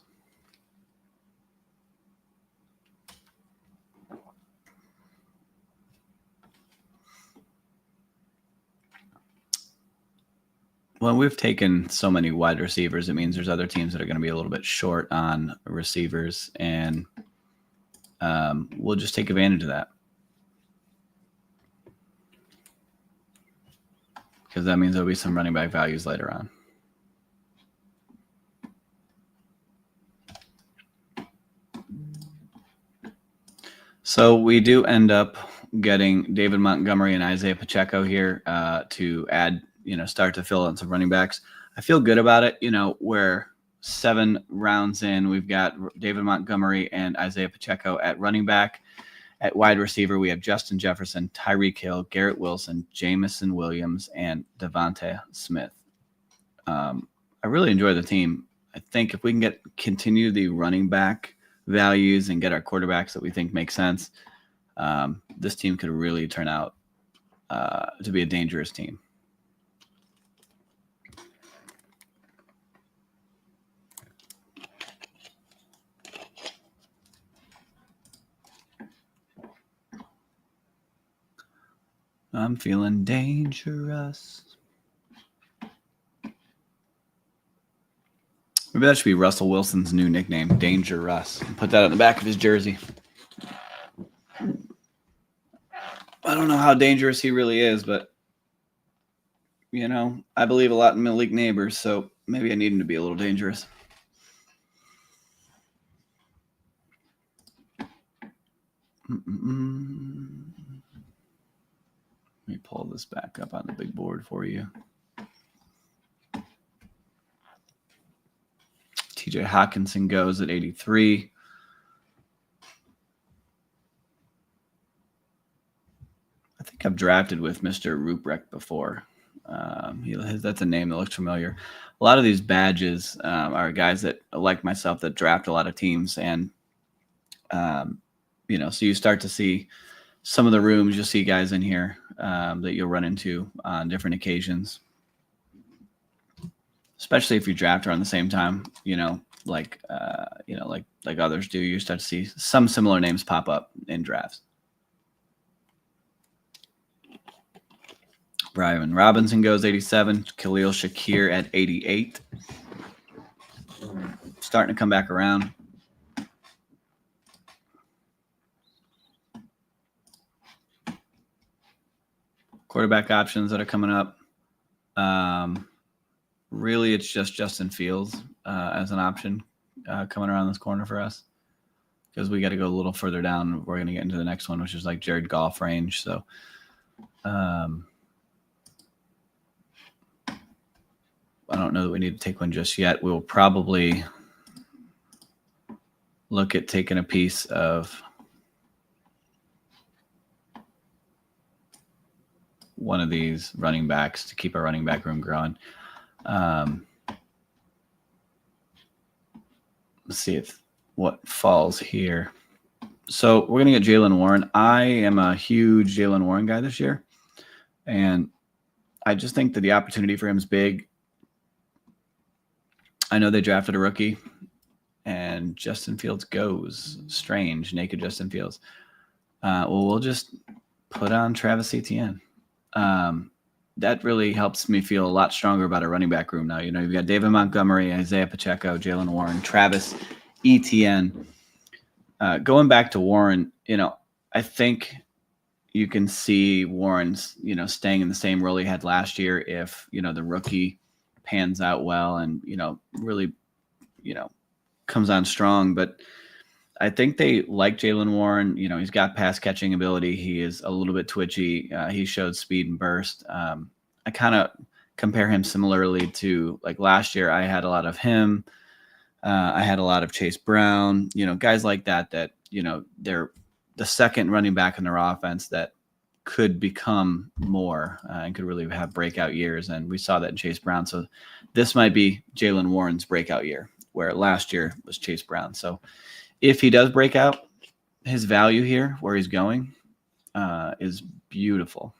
When we've taken so many wide receivers, it means there's other teams that are going to be a little bit short on receivers, and we'll just take advantage of that. Because that means there'll be some running back values later on. So we do end up getting David Montgomery and Isaiah Pacheco here to add, start to fill in some running backs. I feel good about it. We're 7 rounds in. We've got David Montgomery and Isaiah Pacheco at running back. At wide receiver, we have Justin Jefferson, Tyreek Hill, Garrett Wilson, Jamison Williams, and Devonta Smith. I really enjoy the team. I think if we can continue the running back values and get our quarterbacks that we think make sense, this team could really turn out to be a dangerous team. I'm feeling dangerous. Maybe that should be Russell Wilson's new nickname, Danger Russ. Put that on the back of his jersey. I don't know how dangerous he really is, but, I believe a lot in Malik Neighbors, so maybe I need him to be a little dangerous. Let me pull this back up on the big board for you. TJ Hawkinson goes at 83. I think I've drafted with Mr. Ruprecht before. That's a name that looks familiar. A lot of these badges are guys that, like myself, that draft a lot of teams. And, so you start to see some of the rooms, you'll see guys in here that you'll run into on different occasions. Especially if you draft around the same time, like others do, you start to see some similar names pop up in drafts. Brian Robinson goes 87. Khalil Shakir at 88. Starting to come back around. Quarterback options that are coming up. Really, it's just Justin Fields as an option coming around this corner for us, because we got to go a little further down. We're going to get into the next one, which is like Jared Goff range. So I don't know that we need to take one just yet. We'll probably look at taking a piece of one of these running backs to keep our running back room growing. Let's see what falls here. So we're going to get Jaylen Warren. I am a huge Jaylen Warren guy this year, and I just think that the opportunity for him is big. I know they drafted a rookie, and Justin Fields goes. Strange, naked Justin Fields. Well, we'll just put on Travis Etienne. That really helps me feel a lot stronger about our running back room now. You know, you've got David Montgomery, Isaiah Pacheco, Jaylen Warren, Travis Etienne. Going back to Warren, you know, I think you can see Warren's, you know, staying in the same role he had last year if, you know, the rookie pans out well and, you know, really, you know, comes on strong. But I think they like Jaylen Warren. You know, he's got pass catching ability. He is a little bit twitchy. He showed speed and burst. I kind of compare him similarly to like last year. I had a lot of him. I had a lot of Chase Brown, you know, guys like that, you know, they're the second running back in their offense that could become more and could really have breakout years. And we saw that in Chase Brown. So this might be Jaylen Warren's breakout year, where last year was Chase Brown. So if he does break out, his value here, where he's going, is beautiful.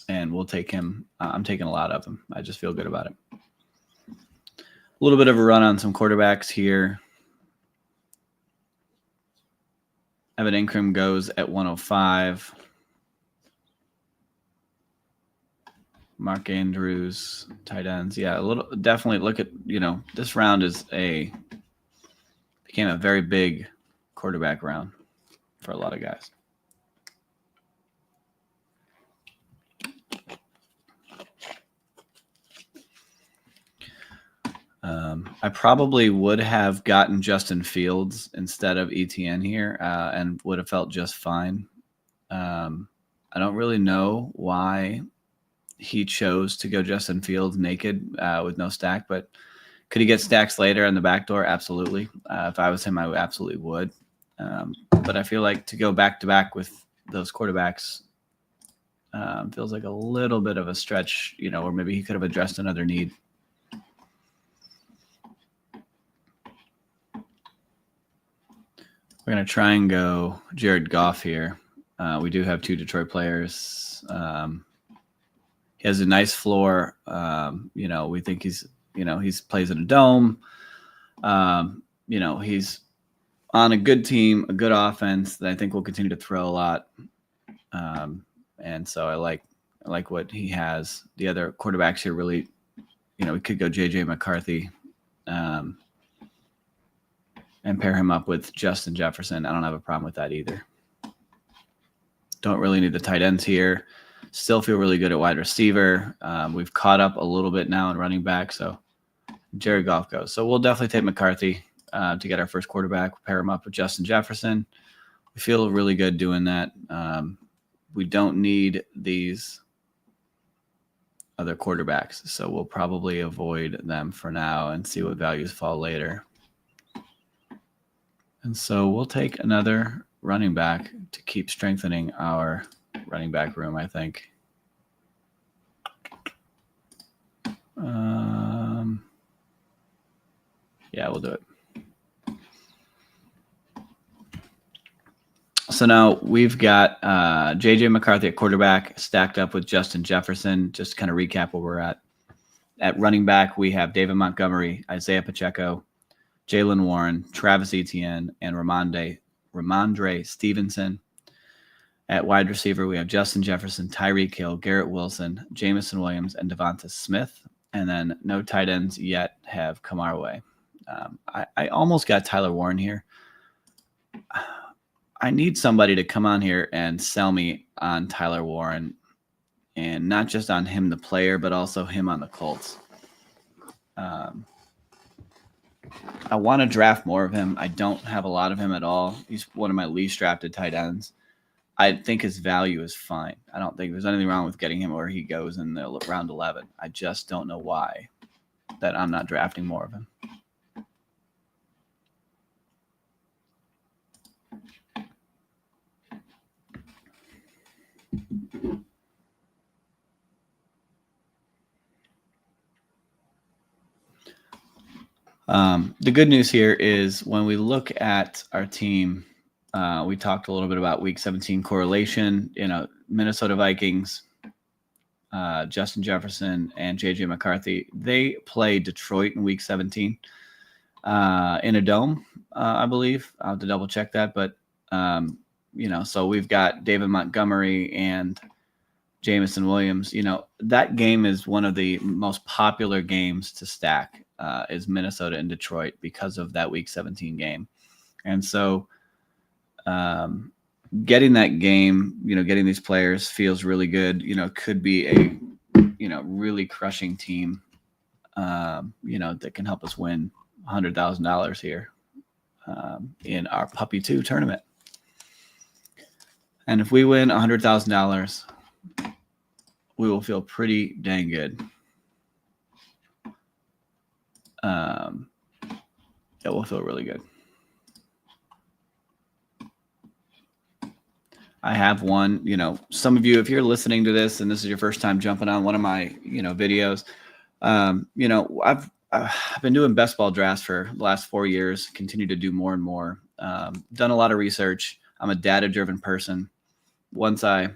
And we'll take him. I'm taking a lot of him. I just feel good about it. A little bit of a run on some quarterbacks here. Evan Ingram goes at 105. Mark Andrews, tight ends. Yeah, a little definitely look at, you know, this round became a very big quarterback round for a lot of guys. I probably would have gotten Justin Fields instead of Etienne here and would have felt just fine. I don't really know why he chose to go Justin Fields naked with no stack, but could he get stacks later on the back door? Absolutely. If I was him, I absolutely would. But I feel like to go back-to-back with those quarterbacks feels like a little bit of a stretch, you know, or maybe he could have addressed another need. We're going to try and go Jared Goff here. We do have two Detroit players. He has a nice floor. You know, we think he's plays in a dome. You know, he's on a good team, a good offense that I think will continue to throw a lot. And so I like what he has. The other quarterbacks here really, you know, we could go J.J. McCarthy and pair him up with Justin Jefferson. I don't have a problem with that either. Don't really need the tight ends here. Still feel really good at wide receiver. We've caught up a little bit now in running back, so Jared Goff goes. So we'll definitely take McCarthy to get our first quarterback. We'll pair him up with Justin Jefferson. We feel really good doing that. We don't need these other quarterbacks, so we'll probably avoid them for now and see what values fall later. And so we'll take another running back to keep strengthening our running back room, I think. Yeah, we'll do it. So now we've got J.J. McCarthy at quarterback stacked up with Justin Jefferson. Just to kind of recap where we're at. At running back, we have David Montgomery, Isaiah Pacheco, Jaylen Warren, Travis Etienne, and Ramondre Stevenson. At wide receiver, we have Justin Jefferson, Tyreek Hill, Garrett Wilson, Jamison Williams, and Devonta Smith. And then no tight ends yet have come our way. I almost got Tyler Warren here. I need somebody to come on here and sell me on Tyler Warren, and not just on him, the player, but also him on the Colts. I want to draft more of him. I don't have a lot of him at all. He's one of my least drafted tight ends. I think his value is fine. I don't think there's anything wrong with getting him where he goes in the round 11. I just don't know why that I'm not drafting more of him. The good news here is when we look at our team, we talked a little bit about Week 17 correlation. Minnesota Vikings, Justin Jefferson, and J.J. McCarthy, they play Detroit in Week 17 in a dome, I believe. I'll have to double check that. But, so we've got David Montgomery and Jameson Williams. That game is one of the most popular games to stack, is Minnesota and Detroit, because of that Week 17 game. And so getting that game, getting these players feels really good. Could be a, really crushing team, that can help us win $100,000 here in our Puppy 2 tournament. And if we win $100,000, we will feel pretty dang good. It will feel really good. I have one, some of you, if you're listening to this and this is your first time jumping on one of my, videos, I've been doing best ball drafts for the last 4 years, continue to do more and more, done a lot of research. I'm a data-driven person. Once I,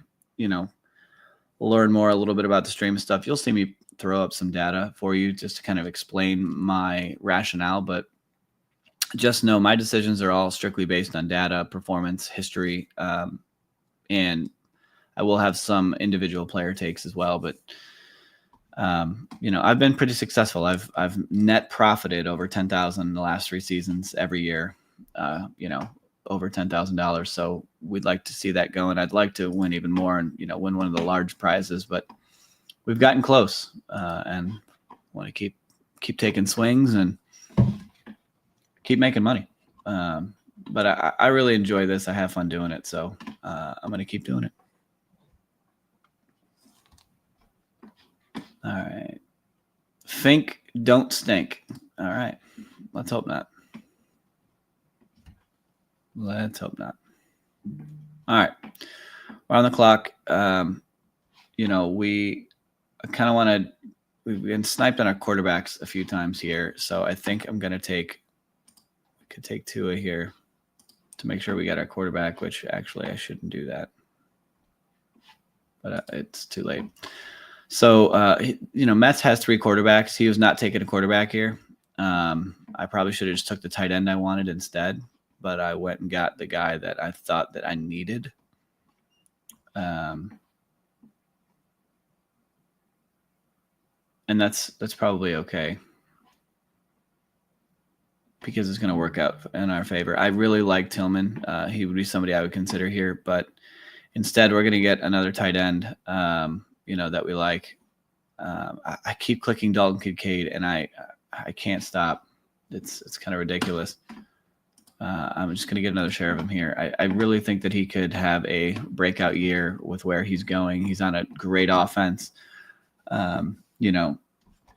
learn more a little bit about the stream and stuff, you'll see me throw up some data for you just to kind of explain my rationale. But just know my decisions are all strictly based on data, performance, history, and I will have some individual player takes as well. But, I've been pretty successful. I've net profited over 10,000 in the last 3 seasons every year, over $10,000. So we'd like to see that going. I'd like to win even more and, win one of the large prizes, but we've gotten close, and want to keep taking swings and keep making money. But I really enjoy this. I have fun doing it. So I'm going to keep doing it. All right. Think, don't stink. All right. Let's hope not. Let's hope not. All right. We're on the clock. We kind of want to, we've been sniped on our quarterbacks a few times here. So I think I'm going to could take Tua here to make sure we got our quarterback, which actually I shouldn't do that. But it's too late. So, Mets has 3 quarterbacks. He was not taking a quarterback here. I probably should have just took the tight end I wanted instead, but I went and got the guy that I thought that I needed. And that's probably okay, because it's going to work out in our favor. I really like Tillman. He would be somebody I would consider here, but instead we're going to get another tight end, that we like. I keep clicking Dalton Kincaid, and I can't stop. It's kind of ridiculous. I'm just going to get another share of him here. I really think that he could have a breakout year with where he's going. He's on a great offense.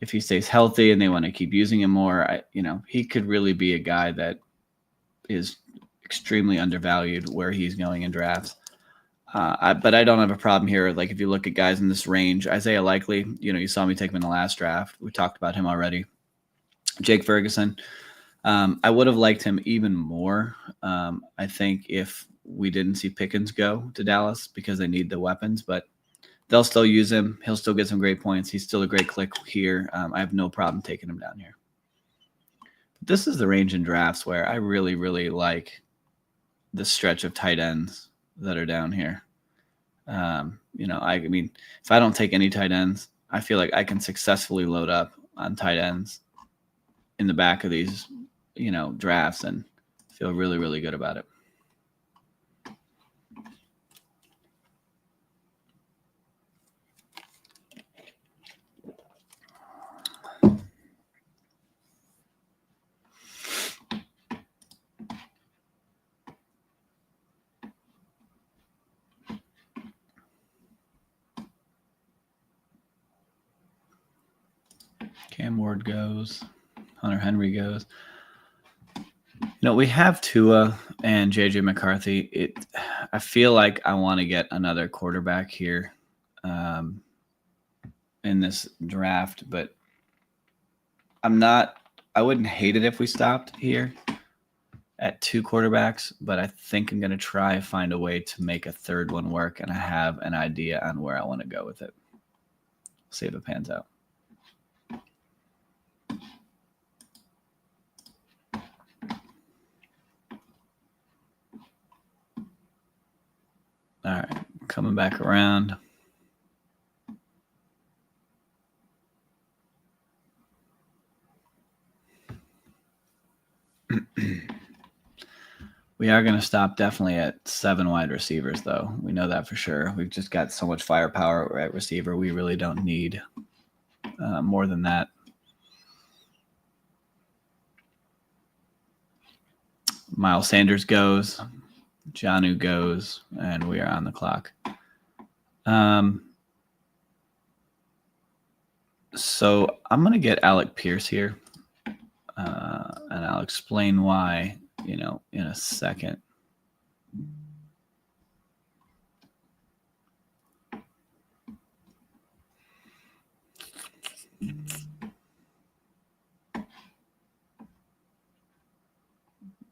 If he stays healthy and they want to keep using him more, he could really be a guy that is extremely undervalued where he's going in drafts. But I don't have a problem here. Like, if you look at guys in this range, Isaiah Likely, you saw me take him in the last draft. We talked about him already. Jake Ferguson. I would have liked him even more. I think if we didn't see Pickens go to Dallas, because they need the weapons, but they'll still use him. He'll still get some great points. He's still a great click here. I have no problem taking him down here. This is the range in drafts where I really, really like the stretch of tight ends that are down here. If I don't take any tight ends, I feel like I can successfully load up on tight ends in the back of these, drafts, and feel really, really good about it. Cam Ward goes. Hunter Henry goes. We have Tua and J.J. McCarthy. I feel like I want to get another quarterback here in this draft, but I'm not I wouldn't hate it if we stopped here at 2 quarterbacks, but I think I'm going to try find a way to make a third one work, and I have an idea on where I want to go with it. See if it pans out. All right, coming back around. We are going to stop definitely at 7 wide receivers, though. We know that for sure. We've just got so much firepower at receiver. We really don't need more than that. Miles Sanders goes. Jonnu goes. And we are on the clock. So I'm going to get Alec Pierce here. And I'll explain why, in a second.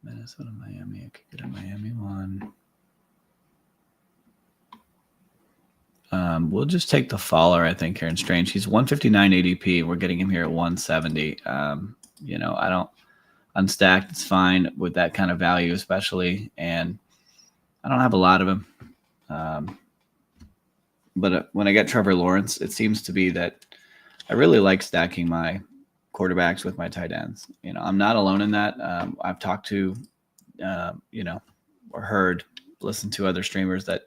Minnesota, Miami. I could get a Miami one. We'll just take the faller, I think, here in Strange. He's 159 ADP. We're getting him here at 170. I don't unstacked. It's fine with that kind of value, especially. And I don't have a lot of him. But when I get Trevor Lawrence, it seems to be that I really like stacking my quarterbacks with my tight ends. I'm not alone in that. I've talked to, or listened to other streamers that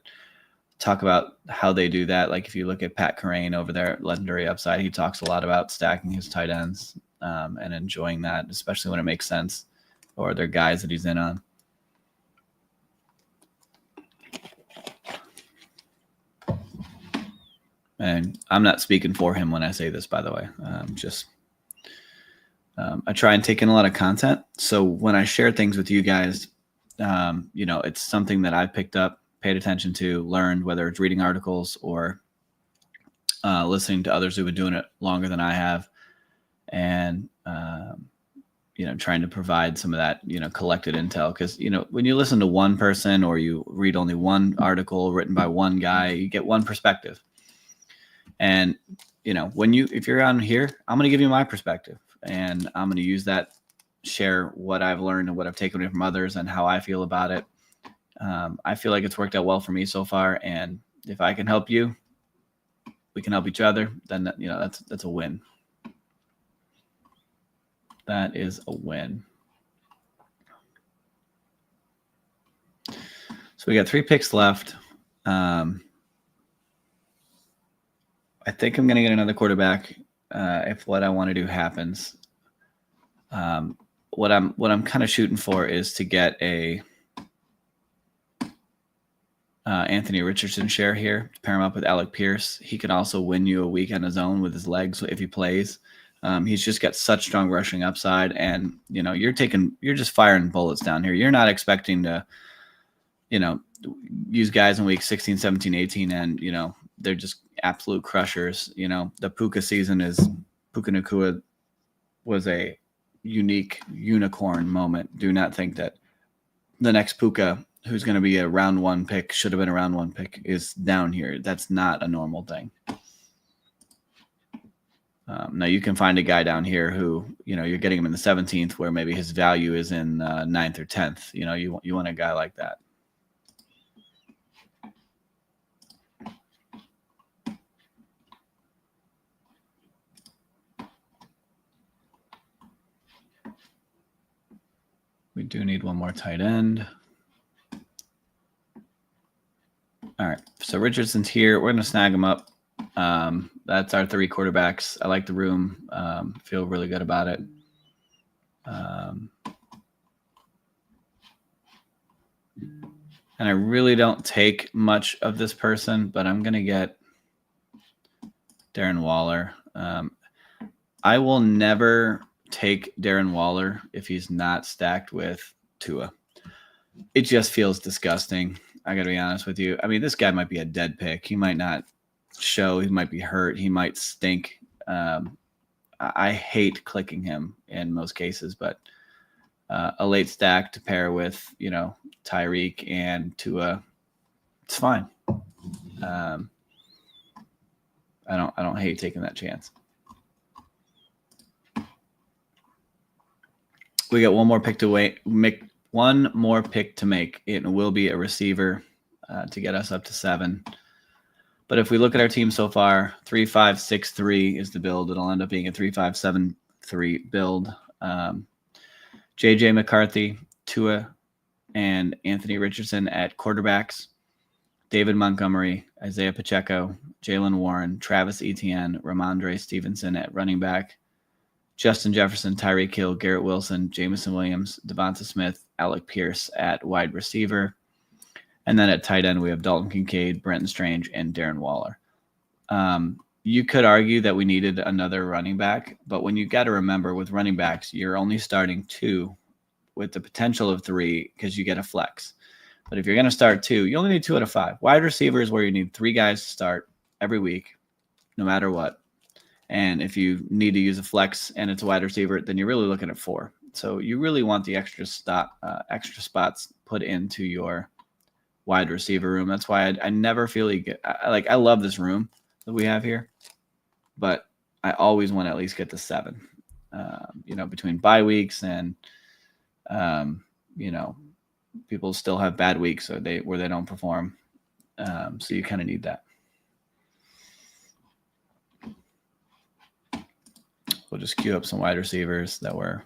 talk about how they do that. Like if you look at Pat Kerrane over there at Legendary Upside, he talks a lot about stacking his tight ends and enjoying that, especially when it makes sense, or they're guys that he's in on. And I'm not speaking for him when I say this, by the way. I try and take in a lot of content. So when I share things with you guys, it's something that I've picked up, paid attention to, learned, whether it's reading articles or listening to others who've been doing it longer than I have, and trying to provide some of that collected intel. Because when you listen to one person or you read only one article written by one guy, you get one perspective. And if you're on here, I'm going to give you my perspective, and I'm going to use that, share what I've learned and what I've taken away from others and how I feel about it. I feel like it's worked out well for me so far, and if I can help you, we can help each other, then that's a win. That is a win. So we got 3 picks left. I think I'm going to get another quarterback if what I want to do happens. What I'm kind of shooting for is to get a Anthony Richardson share here, to pair him up with Alec Pierce. He can also win you a week on his own with his legs if he plays. He's just got such strong rushing upside, and you're just firing bullets down here. You're not expecting to use guys in week 16, 17, 18, and they're just absolute crushers. The Puka season Puka Nacua was a unique unicorn moment. Do not think that the next Puka, who's going to be a round 1 pick, should have been a round 1 pick, is down here. That's not a normal thing. Now you can find a guy down here who, you're getting him in the 17th, where maybe his value is in 9th or 10th. You want a guy like that. We do need one more tight end. All right, so Richardson's here. We're going to snag him up. That's our 3 quarterbacks. I like the room. Feel really good about it. And I really don't take much of this person, but I'm going to get Darren Waller. I will never take Darren Waller if he's not stacked with Tua. It just feels disgusting. I got to be honest with you. I mean, this guy might be a dead pick. He might not show. He might be hurt. He might stink. I hate clicking him in most cases, but a late stack to pair with, Tyreek and Tua, it's fine. I don't hate taking that chance. We got one more pick to make. One more pick to make. It will be a receiver to get us up to 7. But if we look at our team so far, 3-5-6-3 is the build. It'll end up being a 3-5-7-3 build. JJ McCarthy, Tua, and Anthony Richardson at quarterbacks. David Montgomery, Isaiah Pacheco, Jalen Warren, Travis Etienne, Ramondre Stevenson at running back. Justin Jefferson, Tyreek Hill, Garrett Wilson, Jamison Williams, Devonta Smith, Alec Pierce at wide receiver. And then at tight end, we have Dalton Kincaid, Brenton Strange, and Darren Waller. You could argue that we needed another running back, but when you got to remember with running backs, you're only starting 2 with the potential of 3 because you get a flex. But if you're going to start 2, you only need 2 out of 5. Wide receiver is where you need 3 guys to start every week, no matter what. And if you need to use a flex and it's a wide receiver, then you're really looking at 4. So you really want the extra spots put into your wide receiver room. That's why I never feel I love this room that we have here, but I always want to at least get to 7. Between bye weeks and people still have bad weeks where they don't perform. So you kind of need that. We'll just queue up some wide receivers that we're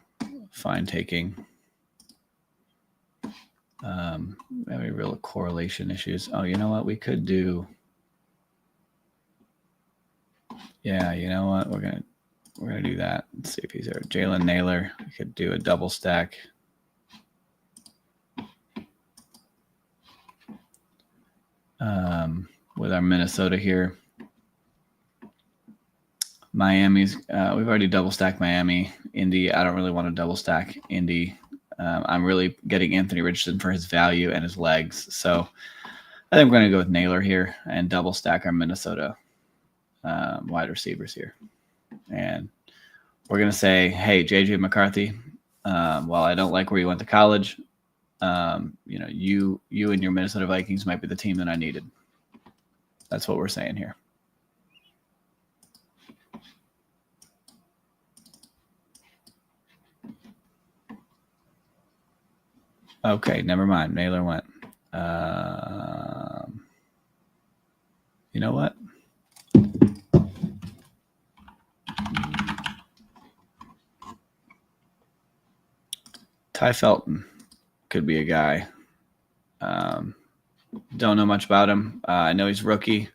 fine taking. Any real correlation issues? Oh, you know what? We could do. Yeah, you know what? We're gonna do that. Let's see if he's there. Jalen Naylor. We could do a double stack. With our Minnesota here. Miami's, we've already double stacked Miami. Indy, I don't really want to double stack Indy. I'm really getting Anthony Richardson for his value and his legs. So I think we're going to go with Naylor here and double stack our Minnesota wide receivers here. And we're going to say, hey, JJ McCarthy, while I don't like where you went to college, you and your Minnesota Vikings might be the team that I needed. That's what we're saying here. Okay, never mind. Naylor went. You know what? Ty Felton could be a guy. Don't know much about him. I know he's rookie.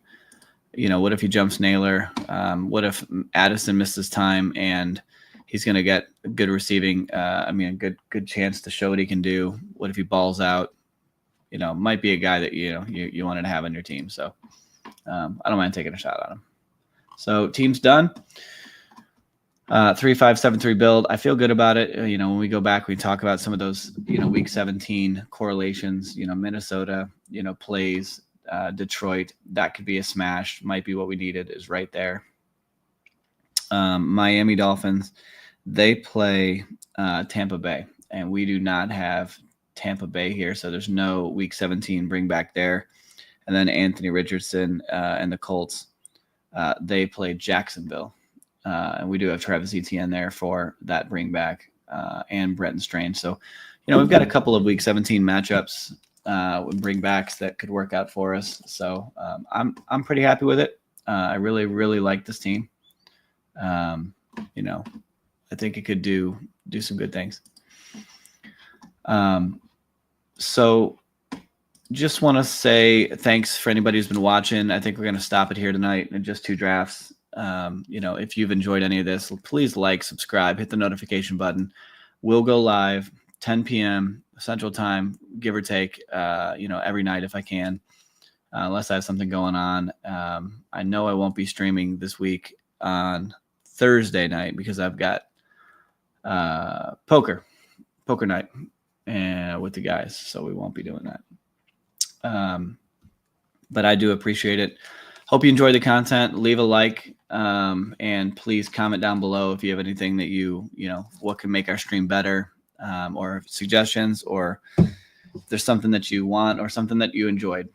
What if he jumps Naylor? What if Addison misses time and he's going to get a good receiving? A good chance to show what he can do. What if he balls out? Might be a guy that you wanted to have on your team. So I don't mind taking a shot on him. So team's done. 3-5-7-3 build. I feel good about it. When we go back, we talk about some of those, week 17 correlations, Minnesota, plays Detroit. That could be a smash. Might be what we needed is right there. Miami Dolphins, they play Tampa Bay, and we do not have Tampa Bay here. So there's no week 17 bring back there. And then Anthony Richardson and the Colts, they play Jacksonville. And we do have Travis Etienne there for that bring back and Brenton Strange. So, we've got a couple of week 17 matchups with bring backs that could work out for us. So I'm pretty happy with it. I really, really like this team. I think it could do some good things. So just want to say thanks for anybody who's been watching. I think we're going to stop it here tonight in just 2 drafts. If you've enjoyed any of this, please like, subscribe, hit the notification button. We'll go live 10 p.m. Central Time, give or take, every night if I can, unless I have something going on. I know I won't be streaming this week on Thursday night because I've got poker night with the guys, so we won't be doing that. But I do appreciate it. Hope you enjoy the content. Leave a like. And please comment down below if you have anything that what can make our stream better, or suggestions, or if there's something that you want or something that you enjoyed.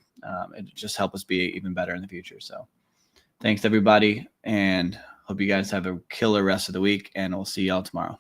It just help us be even better in the future. So thanks everybody, and hope you guys have a killer rest of the week, and we'll see y'all tomorrow.